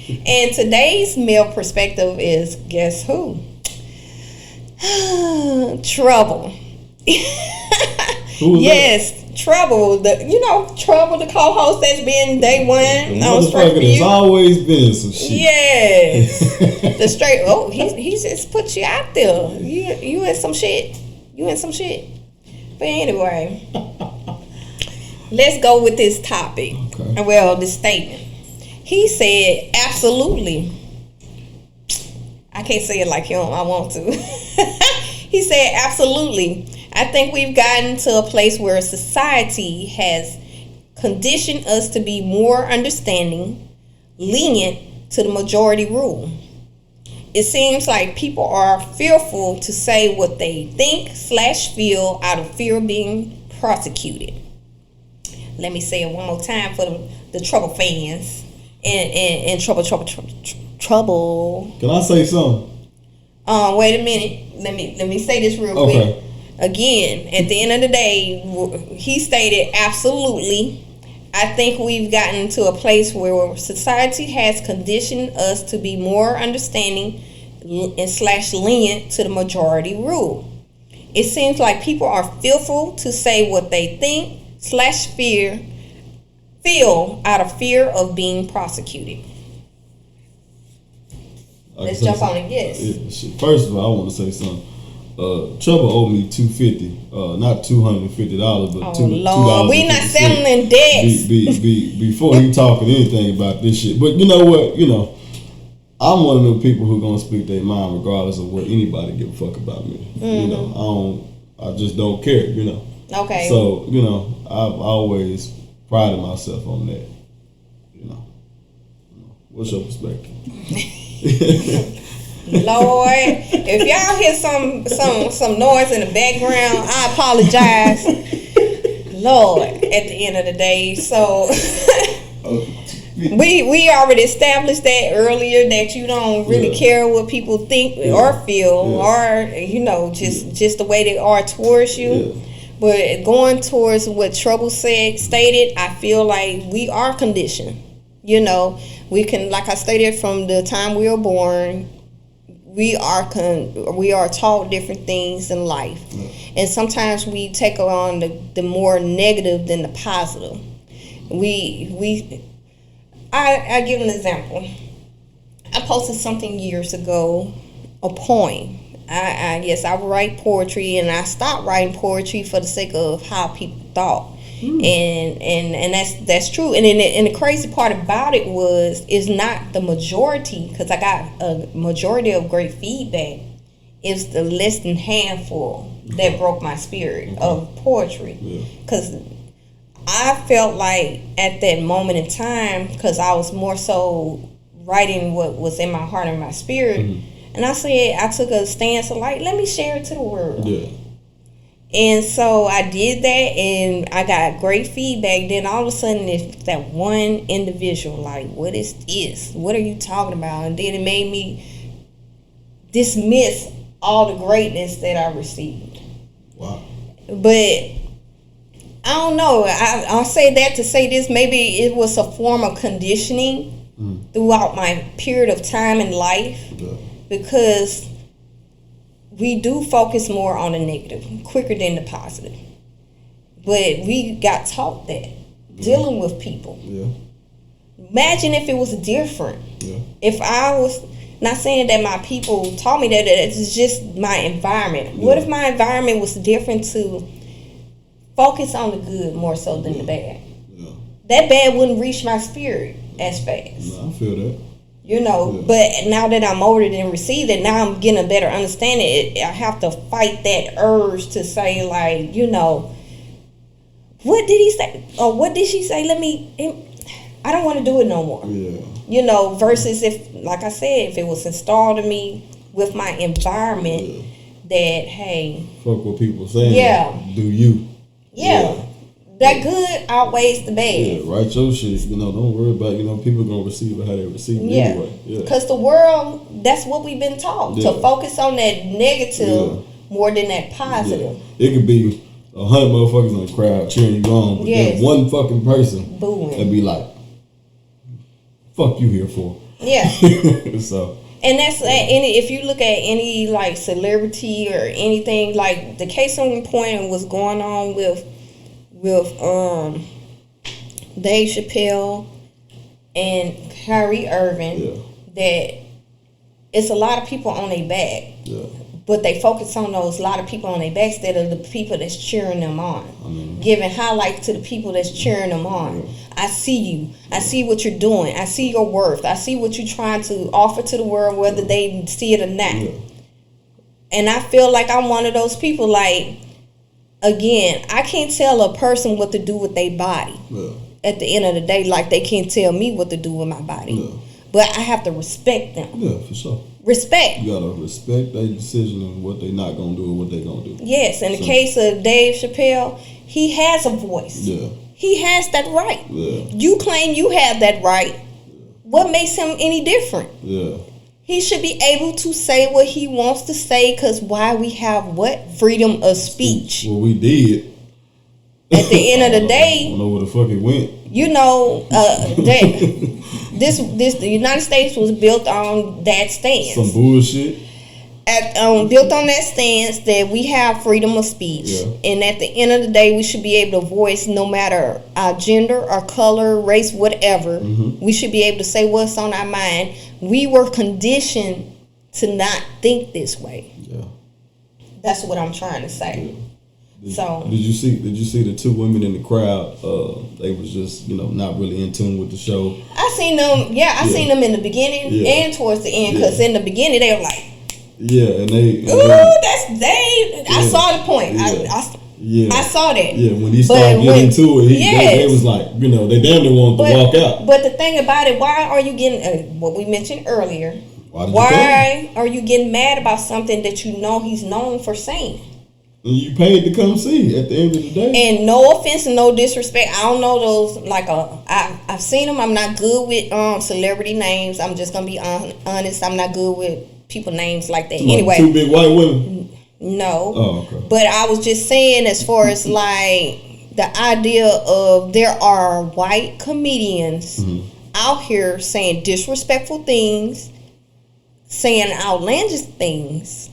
A: And today's male perspective is, guess who? Trouble. Yes, that? Trouble. Trouble, the co-host that's been day one on Straight for You.
B: There's always been some shit.
A: Yes. The straight, he just put you out there. You in some shit. But anyway, let's go with this topic. Okay. Well, this statement. He said, absolutely. I can't say it like him. I want to. He said, absolutely. I think we've gotten to a place where society has conditioned us to be more understanding, lenient to the majority rule. It seems like people are fearful to say what they think / feel out of fear of being prosecuted. Let me say it one more time for the Trouble fans. And trouble.
B: Can I say something?
A: Wait a minute. Let me say this real quick. Again, at the end of the day, he stated absolutely. I think we've gotten to a place where society has conditioned us to be more understanding and / lenient to the majority rule. It seems like people are fearful to say what they think / feel out of fear of being prosecuted. Let's jump on it. Yes.
B: First of all, I want to say something. Trouble owed me $250, not $250, but $2.
A: We not selling debts.
B: Before he talking anything about this shit. But you know what? I'm one of them people who gonna speak their mind regardless of what anybody give a fuck about me. Mm-hmm. I just don't care.
A: Okay.
B: So I've always prided myself on that. What's your perspective?
A: Lord, if y'all hear some noise in the background, I apologize. Lord, at the end of the day, so we already established that earlier that you don't really care what people think or feel or just the way they are towards you. Yeah. But going towards what Trouble stated, I feel like we are conditioned. We can, like I stated, from the time we were born, we are taught different things in life, and sometimes we take on the more negative than the positive. I give an example. I posted something years ago, a poem. I write poetry, and I stopped writing poetry for the sake of how people thought. And that's true. And the crazy part about it is not the majority, because I got a majority of great feedback. It's the less than handful that broke my spirit of poetry. Because I felt like at that moment in time, because I was more so writing what was in my heart and my spirit, and I took a stance of like, let me share it to the world. Yeah. And so I did that, and I got great feedback. Then all of a sudden, it's that one individual, like, what is this? What are you talking about? And then it made me dismiss all the greatness that I received.
B: Wow.
A: But I don't know. I'll say that to say this. Maybe it was a form of conditioning throughout my period of time in life, because we do focus more on the negative quicker than the positive. But we got taught that dealing with people. Imagine if it was different.
B: Yeah.
A: If I was not saying that my people taught me that it's just my environment.
B: Yeah.
A: What if my environment was different to focus on the good more so than the bad?
B: Yeah.
A: That bad wouldn't reach my spirit as fast.
B: No, I feel that.
A: You know,
B: Yeah.
A: but now that I'm older than received it, now I'm getting a better understanding. I have to fight that urge to say, like, you know, what did he say? Or what did she say? I don't want to do it no more.
B: Yeah.
A: You know, versus if, like I said, if it was installed in me with my environment that, hey.
B: Fuck what people saying.
A: Yeah.
B: Do you.
A: Yeah. That good outweighs the bad.
B: Yeah, write your shit. You know, don't worry about, people going to receive it how they receive it anyway. Yeah.
A: Because the world, that's what we've been taught.
B: Yeah.
A: To focus on that negative more than that positive.
B: Yeah. It could be 100 motherfuckers in the crowd cheering you on, but that one fucking person
A: booing
B: and be like, fuck you here for.
A: Yeah.
B: So.
A: And that's if you look at any like celebrity or anything, like the case in point was going on with Dave Chappelle and Kyrie Irving, that it's a lot of people on their back.
B: Yeah.
A: But they focus on those lot of people on their back instead of the people that's cheering them on. Giving highlights to the people that's cheering them on. Yeah. I see you. I see what you're doing. I see your worth. I see what you're trying to offer to the world, whether they see it or not. Yeah. And I feel like I'm one of those people, like, again, I can't tell a person what to do with their body. Yeah. At the end of the day, like they can't tell me what to do with my body. Yeah. But I have to respect them.
B: Yeah, for sure.
A: Respect.
B: You gotta respect their decision and what they not gonna do and what they gonna do.
A: Yes, in the case of Dave Chappelle, he has a voice.
B: Yeah.
A: He has that right.
B: Yeah.
A: You claim you have that right. Yeah. What makes him any different?
B: Yeah.
A: He should be able to say what he wants to say, because why we have what? Freedom of speech.
B: Well, we did.
A: At the end of the day,
B: I don't know where the fuck it went.
A: You know, that the United States was built on that stance.
B: Some bullshit.
A: Built on that stance that we have freedom of speech. Yeah. And at the end of the day, we should be able to voice no matter our gender, our color, race, whatever. Mm-hmm. We should be able to say what's on our mind. We were conditioned to not think this way. Yeah. That's what I'm trying to say. Yeah. Did you see the two women in the crowd? They was just not really in tune with the show. I seen them. I seen them in the beginning and towards the end. Because in the beginning they were like,
B: and they.
A: Ooh, that's Dave. I saw the point. I saw that.
B: Yeah, when he started getting into it, they was like, they damn near wanted to walk out.
A: But the thing about it, why are you getting what we mentioned earlier? Why are you getting mad about something that you know he's known for saying?
B: And you paid to come see at the end of the day.
A: And no offense and no disrespect. I don't know those. Like I've seen them. I'm not good with celebrity names. I'm just gonna be honest. I'm not good with people names like that. Anyway,
B: two big white women.
A: No.
B: Oh, okay.
A: But I was just saying, as far as like the idea of there are white comedians out here saying disrespectful things, saying outlandish things,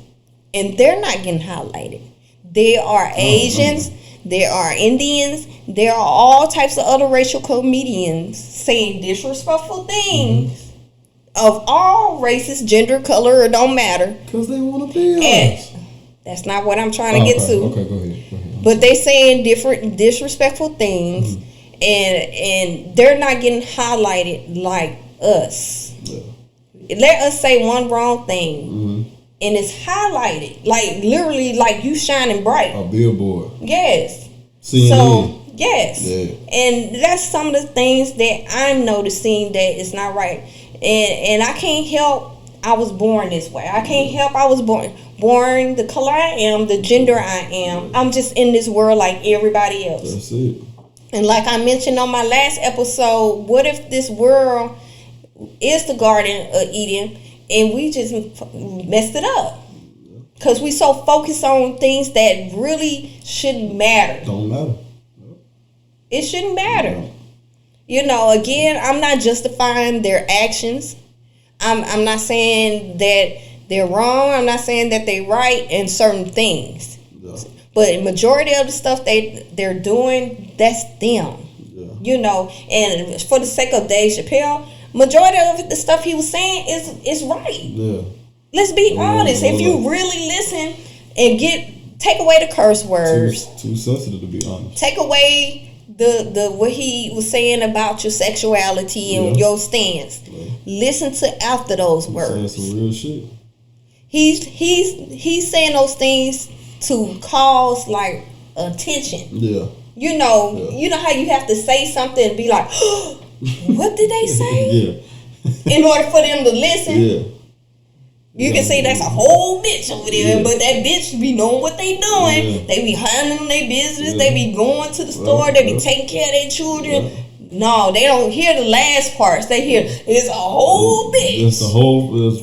A: and they're not getting highlighted. There are Asians, there are Indians, there are all types of other racial comedians saying disrespectful things of all races, gender, color, it don't matter.
B: Because they want to be us.
A: That's not what I'm trying to get to.
B: Okay, go ahead.
A: But they saying different disrespectful things, and they're not getting highlighted like us. Yeah. Let us say one wrong thing. And it's highlighted, like literally, like you shining bright.
B: A billboard.
A: Yes.
B: CNN.
A: So yes.
B: Yeah.
A: And that's some of the things that I'm noticing that is not right. And I can't help. I was born this way. I can't help. I was born the color I am, the gender I am. I'm just in this world like everybody else.
B: That's it.
A: And like I mentioned on my last episode, what if this world is the Garden of Eden? And we just messed it up. Because we so focused on things that really shouldn't matter.
B: Don't matter.
A: It shouldn't matter. Again, I'm not justifying their actions. I'm not saying that they're wrong. I'm not saying that they're right in certain things. Yeah. But majority of the stuff they're doing, that's them.
B: Yeah.
A: You know, and for the sake of Dave Chappelle, majority of the stuff he was saying is right.
B: Yeah.
A: Let's be honest. If you really listen and take away the curse words,
B: too sensitive to be honest.
A: Take away the what he was saying about your sexuality and your stance. Yeah. Listen to after those words.
B: Saying some real shit.
A: He's saying those things to cause like attention.
B: Yeah.
A: You know how you have to say something and be like, what did they say?
B: Yeah.
A: In order for them to listen.
B: Yeah.
A: You can say that's a whole bitch over there, but that bitch be knowing what they doing.
B: Yeah.
A: They be handling their business. They be going to the store. They be taking care of their children. Yeah. No, they don't hear the last parts. They hear it's a whole bitch.
B: It's the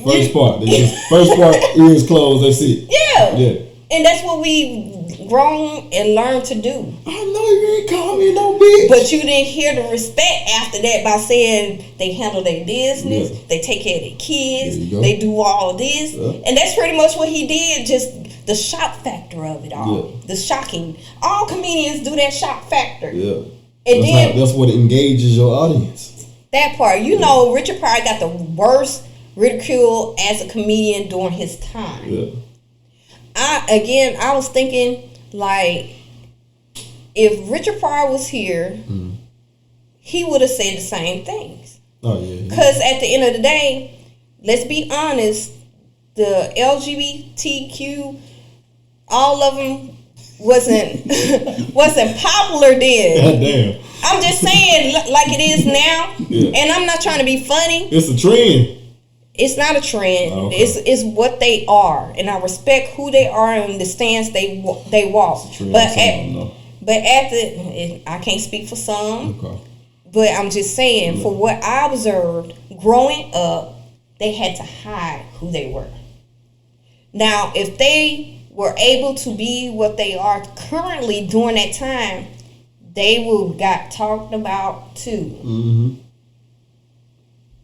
B: first part. First part, ears closed. That's it.
A: Yeah.
B: Yeah.
A: And that's what we grown and learned to do.
B: I know you ain't call me no bitch.
A: But you didn't hear the respect after that by saying they handle their business, they take care of their kids, they do all of this. Yeah. And that's pretty much what he did, just the shock factor of it all. Yeah. The shocking. All comedians do that shock factor.
B: Yeah.
A: And
B: that's what engages your audience.
A: That part. You know, Richard Pryor got the worst ridicule as a comedian during his time.
B: Yeah.
A: I was thinking, like, if Richard Pryor was here, he would have said the same things.
B: Oh, yeah.
A: Because at the end of the day, let's be honest, the LGBTQ, all of them wasn't popular then.
B: God damn.
A: I'm just saying, like it is now, and I'm not trying to be funny.
B: It's a trend.
A: It's not a trend.
B: Oh, okay.
A: It's what they are, and I respect who they are and the stance they walk. I can't speak for some, but I'm just saying, for what I observed growing up, they had to hide who they were. Now, if they were able to be what they are currently during that time, they will got talked about too.
B: Mm-hmm.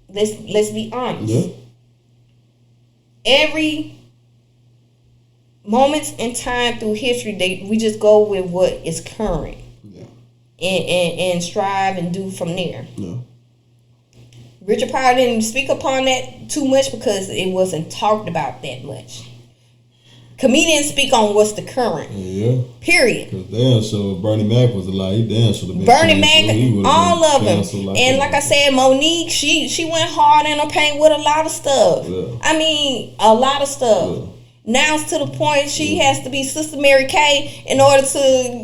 A: Let's be honest.
B: Yeah.
A: Every moments in time through history, we just go with what is current.
B: Yeah.
A: And strive and do from there.
B: Yeah.
A: Richard Pryor didn't speak upon that too much because it wasn't talked about that much. Comedians speak on what's the current.
B: Yeah.
A: Period.
B: Because damn sure Bernie Mac was alive. He damn sure have been
A: Bernie Mac, all of them. And like I said, Monique, she went hard in her paint with a lot of stuff.
B: Yeah.
A: I mean, a lot of stuff.
B: Yeah.
A: Now it's to the point she has to be Sister Mary Kay in order to,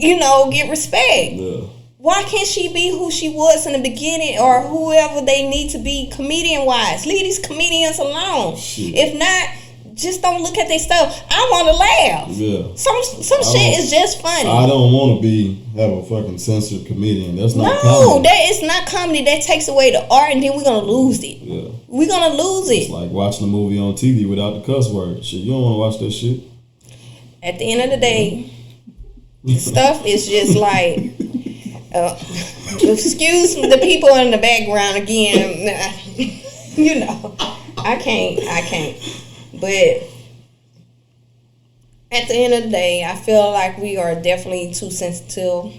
A: get respect.
B: Yeah.
A: Why can't she be who she was in the beginning, or whoever they need to be comedian-wise? Leave these comedians alone.
B: Shit.
A: If not, just don't look at their stuff. I want to laugh.
B: Yeah.
A: Some shit is just funny.
B: I don't want to have a fucking censored comedian. That's not comedy.
A: No, that is not comedy. That takes away the art, and then we're gonna lose it.
B: Yeah.
A: We're gonna lose it.
B: It's like watching a movie on TV without the cuss word. Shit, you don't want to watch that shit.
A: At the end of the day, stuff is just like. Excuse the people in the background again. I can't. But at the end of the day, I feel like we are definitely too sensitive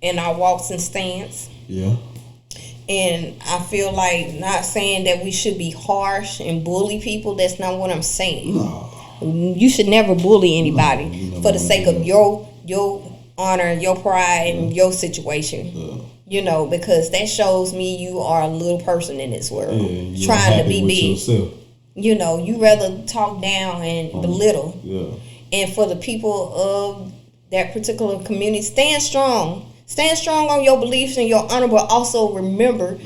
A: in our walks and stance.
B: Yeah.
A: And I feel like, not saying that we should be harsh and bully people. That's not what I'm saying.
B: No.
A: You should never bully anybody for the sake of your honor, your pride, and your situation. Yeah. Because that shows me you are a little person in this world, trying to be big.
B: Yourself.
A: You rather talk down and belittle.
B: Yeah.
A: And for the people of that particular community, stand strong. Stand strong on your beliefs and your honor, but also remember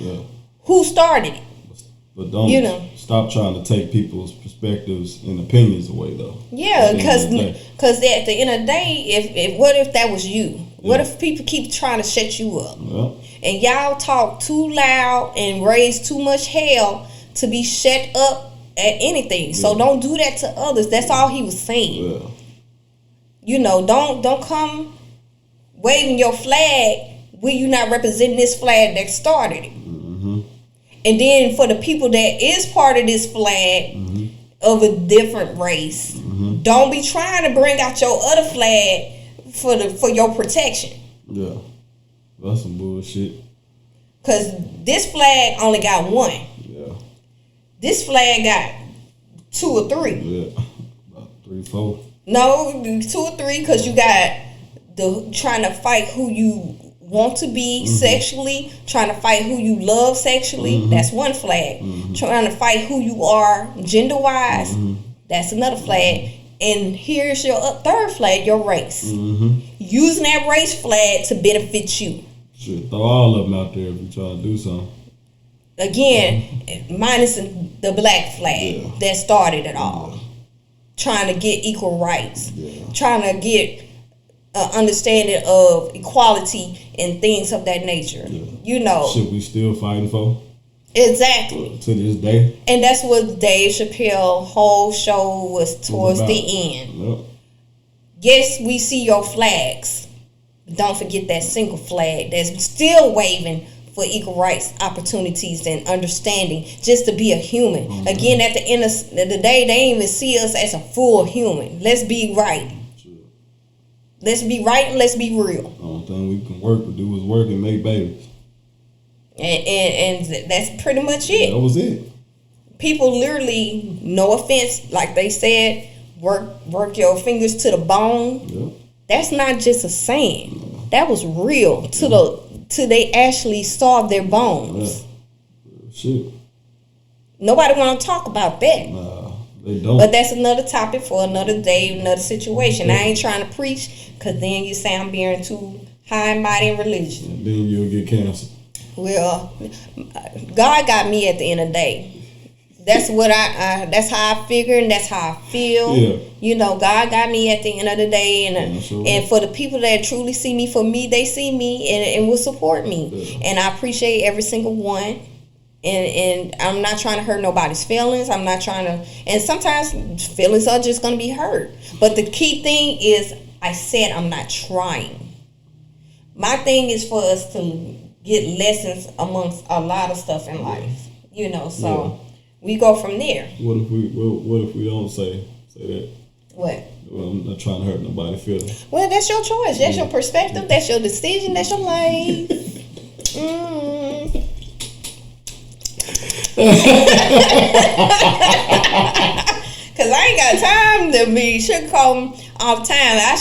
A: who started it.
B: But don't stop trying to take people's perspectives and opinions away, though.
A: Yeah, because at the end of the day, what if that was you? What if people keep trying to shut you up?
B: Yeah.
A: And y'all talk too loud and raise too much hell to be shut up at anything. Yeah. So don't do that to others. That's all he was saying. Yeah. Don't come waving your flag when you not representing this flag that started it.
B: Mm-hmm.
A: And then for the people that is part of this flag of a different race, don't be trying to bring out your other flag for your protection.
B: Yeah. That's some bullshit.
A: Because this flag only got one.
B: Yeah.
A: This flag got 2 or 3.
B: Yeah. About 3, 4.
A: No, 2 or 3, because you got the trying to fight who you want to be sexually, trying to fight who you love sexually. That's one flag. Trying to fight who you are gender-wise. That's another flag. And here's your third flag, your race. Using that race flag to benefit you.
B: Shit, throw all of them out there if you try to do something.
A: Again, minus the black flag that started it all. Trying to get equal rights. Trying to get understanding of equality and things of that nature. You know.
B: Shit we still fighting for.
A: Exactly.
B: To this day.
A: And that's what Dave Chappelle whole show was towards the end.
B: Yep.
A: Yes, we see your flags. But don't forget that single flag that's still waving for equal rights, opportunities, and understanding, just to be a human. Again, at the end of the day, they ain't even see us as a full human. Let's be right. Let's be right and let's be real.
B: The only thing we can work with do is work and make babies.
A: And that's pretty much it.
B: That was it.
A: People literally, no offense, like they said, work your fingers to the bone.
B: Yep.
A: That's not just a saying. That was real till they actually saw their bones.
B: Yeah. Shit.
A: Nobody want to talk about that.
B: Nah, they don't.
A: But that's another topic for another day, another situation. I ain't trying to preach, because then you say I'm being too high and mighty in religion.
B: And then you'll get cancer.
A: Well, God got me at the end of the day. That's what that's how I figure and that's how I feel.
B: Yeah.
A: You know, God got me at the end of the day, and for the people that truly see me for me, they see me and will support me. Yeah. And I appreciate every single one. And I'm not trying to hurt nobody's feelings. I'm not trying to, and sometimes feelings are just going to be hurt. But the key thing is, I said I'm not trying. My thing is for us to get lessons amongst a lot of stuff in life, you know. So we go from there. What
B: if we don't say that?
A: What?
B: Well, I'm not trying to hurt nobody's feelings.
A: Well, that's your choice. That's your perspective. That's your decision. That's your life. Cause I ain't got time to be sugarcoating all the time. I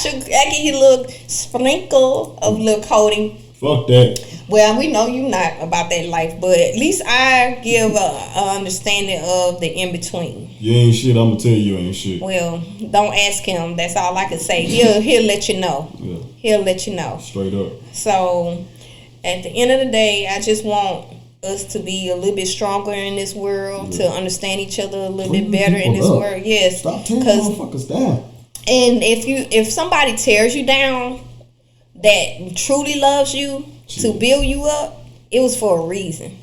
A: give you a little sprinkle of little coating.
B: Fuck that.
A: Well, we know you not about that life, but at least I give a understanding of the in between.
B: You ain't shit. I'm gonna tell you ain't shit.
A: Well, don't ask him. That's all I can say. He'll let you know.
B: Yeah.
A: He'll let you know.
B: Straight up.
A: So, at the end of the day, I just want us to be a little bit stronger in this world, to understand each other a little bit better in this world. Yes.
B: Stop tearing motherfuckers down.
A: And if somebody tears you down that truly loves you to build you up, it was for a reason.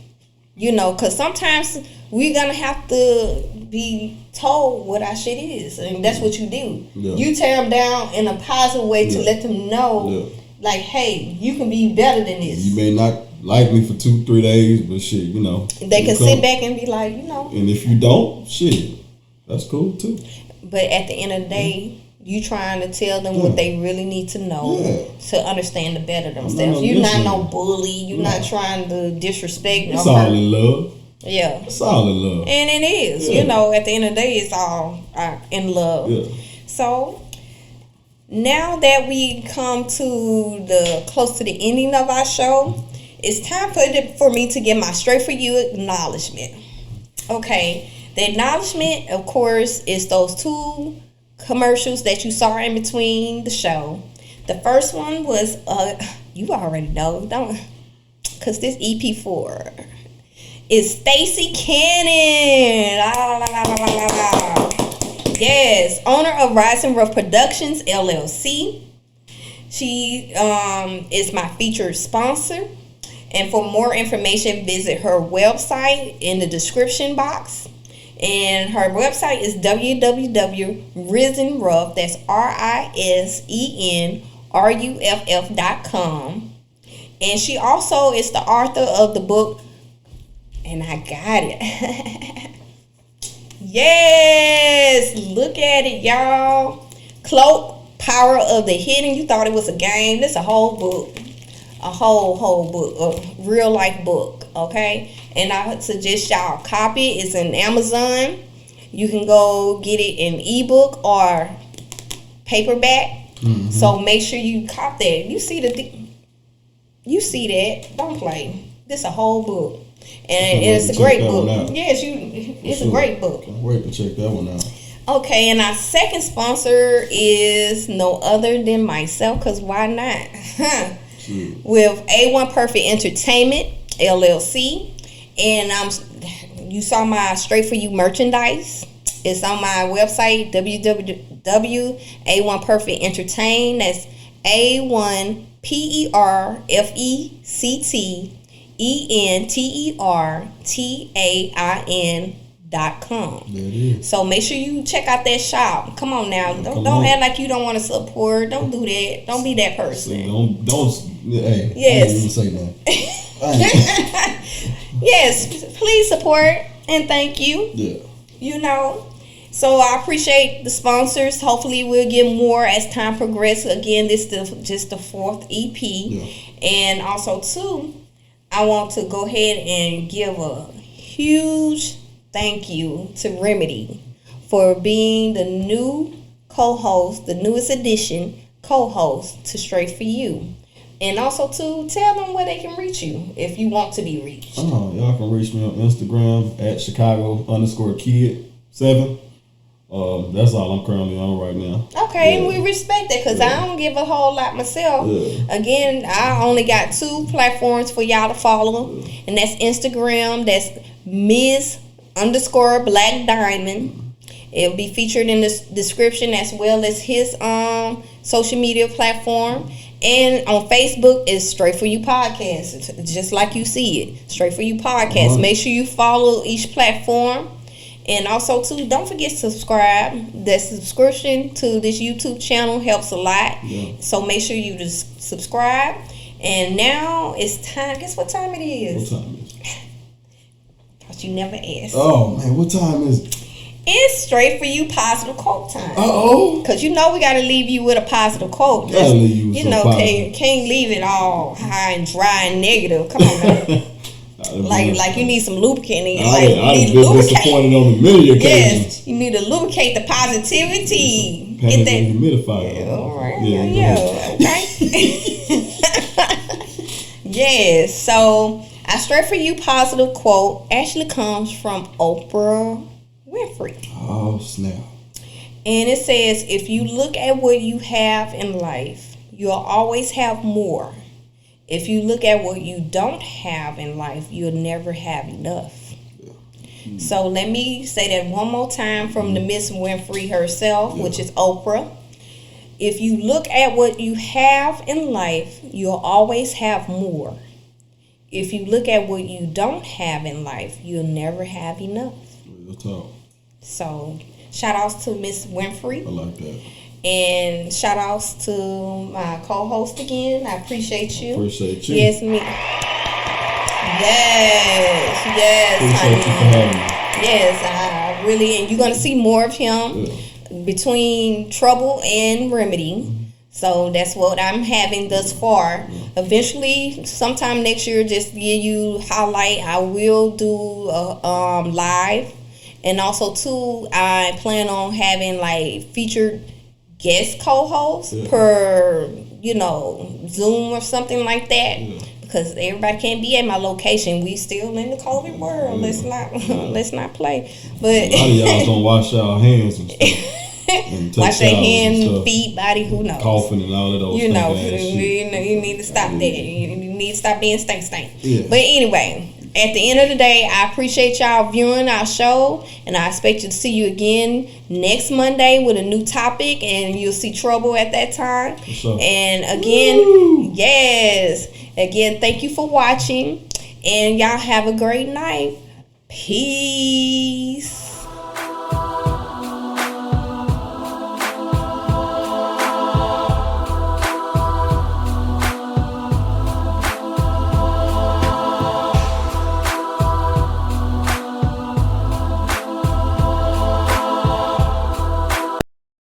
A: You know, because sometimes we're going to have to be told what our shit is. And that's what you do. Yeah. You tear them down in a positive way to let them know, like, hey, you can be better than this.
B: You may not like me for 2-3 days, but shit, you know.
A: They can sit back and be like, you know.
B: And if you don't, shit, that's cool too.
A: But at the end of the day, you trying to tell them what they really need to know to understand the better themselves. You're not no bully. You're not trying to disrespect.
B: It's all in love.
A: Yeah.
B: It's all in love.
A: And it is. You know, at the end of the day, it's all in love. Yeah. So, now that we come to close to the ending of our show, it's time for me to get my straight for you acknowledgement. Okay. The acknowledgement, of course, is those 2 commercials that you saw in between the show. The first one was you already know, don't, because this EP4 is Stacey Kannon. La, la, la, la, la, la. Yes, owner of Ruff Productions LLC. She is my featured sponsor, and for more information, visit her website in the description box. And her website is www.risenruff, that's RISENRUFF.com. And she also is the author of the book, and I got it. Yes, look at it, y'all. Cloak, Power of the Hidden. You thought it was a game. This is a whole book. a whole book, a real life book, okay? And I suggest y'all copy it. It's in Amazon. You can go get it in ebook or paperback. Mm-hmm. So make sure you cop that. You see that? Don't play. This a whole book, and it's a great book. Yes, it's a great book.
B: Can't wait to check that one out.
A: Okay, and our second sponsor is no other than myself, because why not? With A1 Perfect Entertainment, LLC. And you saw my Straight For You merchandise. It's on my website, www.A1 Perfect Entertain. That's AOnePerfectentertain.com. So make sure you check out that shop. Come on now. Don't act like you don't want to support. Don't do that. Don't be that person.
B: Hey,
A: yes.
B: I didn't even say that.
A: Yes, please support and thank you.
B: Yeah.
A: You know. So I appreciate the sponsors. Hopefully we'll get more as time progresses. Again, this is just the 4th EP. Yeah. And also, too, I want to go ahead and give a huge thank you to Remedy for being the new co-host, the newest edition co-host to Straight For You. And also, too, tell them where they can reach you if you want to be reached.
B: Y'all can reach me on Instagram at Chicago_kid7. That's all I'm currently on right now.
A: Okay, and we respect that because I don't give a whole lot myself. Yeah. Again, I only got 2 platforms for y'all to follow, and that's Instagram. That's Ms_Black Diamond. It'll be featured in the description as well as his social media platform. And on Facebook is Straight For You Podcast. It's just like you see it, Straight For You Podcast. Make sure you follow each platform. And also, too, don't forget to subscribe. The subscription to this YouTube channel helps a lot. Yeah. So make sure you just subscribe. And now it's time. Guess what time it is?
B: What time is it?
A: Thought you never asked.
B: Oh, man, what time is it?
A: It's Straight For You positive quote time.
B: Uh-oh.
A: Because you know we got to leave you with a positive quote.
B: Gotta leave you with
A: you know, can't leave it all high and dry and negative. Come on now. Like you need some lubricant.
B: I've been disappointed on a million occasions.
A: Yes, you need to lubricate the positivity.
B: Get that humidifier.
A: Yeah, all right. Yeah. Okay. Yes. So our Straight For You positive quote actually comes from Oprah Winfrey.
B: Oh, snap.
A: And it says, if you look at what you have in life, you'll always have more. If you look at what you don't have in life, you'll never have enough. Yeah. Mm-hmm. So let me say that one more time from the Miss Winfrey herself, which is Oprah. If you look at what you have in life, you'll always have more. If you look at what you don't have in life, you'll never have enough.
B: Real talk.
A: So shout outs to Miss Winfrey.
B: I like that.
A: And shout outs to my co-host again. I appreciate you.
B: Appreciate you.
A: Yes, me. Yes,
B: appreciate you for having me.
A: Yes, I really, and you're gonna see more of him between Trouble and Remedy. Mm-hmm. So that's what I'm having thus far. Mm-hmm. Eventually, sometime next year, just give you highlight. I will do a live, and also too, I plan on having like featured guest co-host per, Zoom or something like that. Yeah. Because everybody can't be at my location. We still in the COVID world. Yeah. Let's not play. But
B: a lot of y'all don't wash y'all hands and stuff. And
A: wash their hands, feet, body, who knows?
B: Coughing and all of those
A: you need to stop that. You need to stop being stank. Yeah. But anyway, at the end of the day, I appreciate y'all viewing our show, and I expect to see you again next Monday with a new topic, and you'll see Trouble at that time. Sure. And again, thank you for watching, and y'all have a great night. Peace.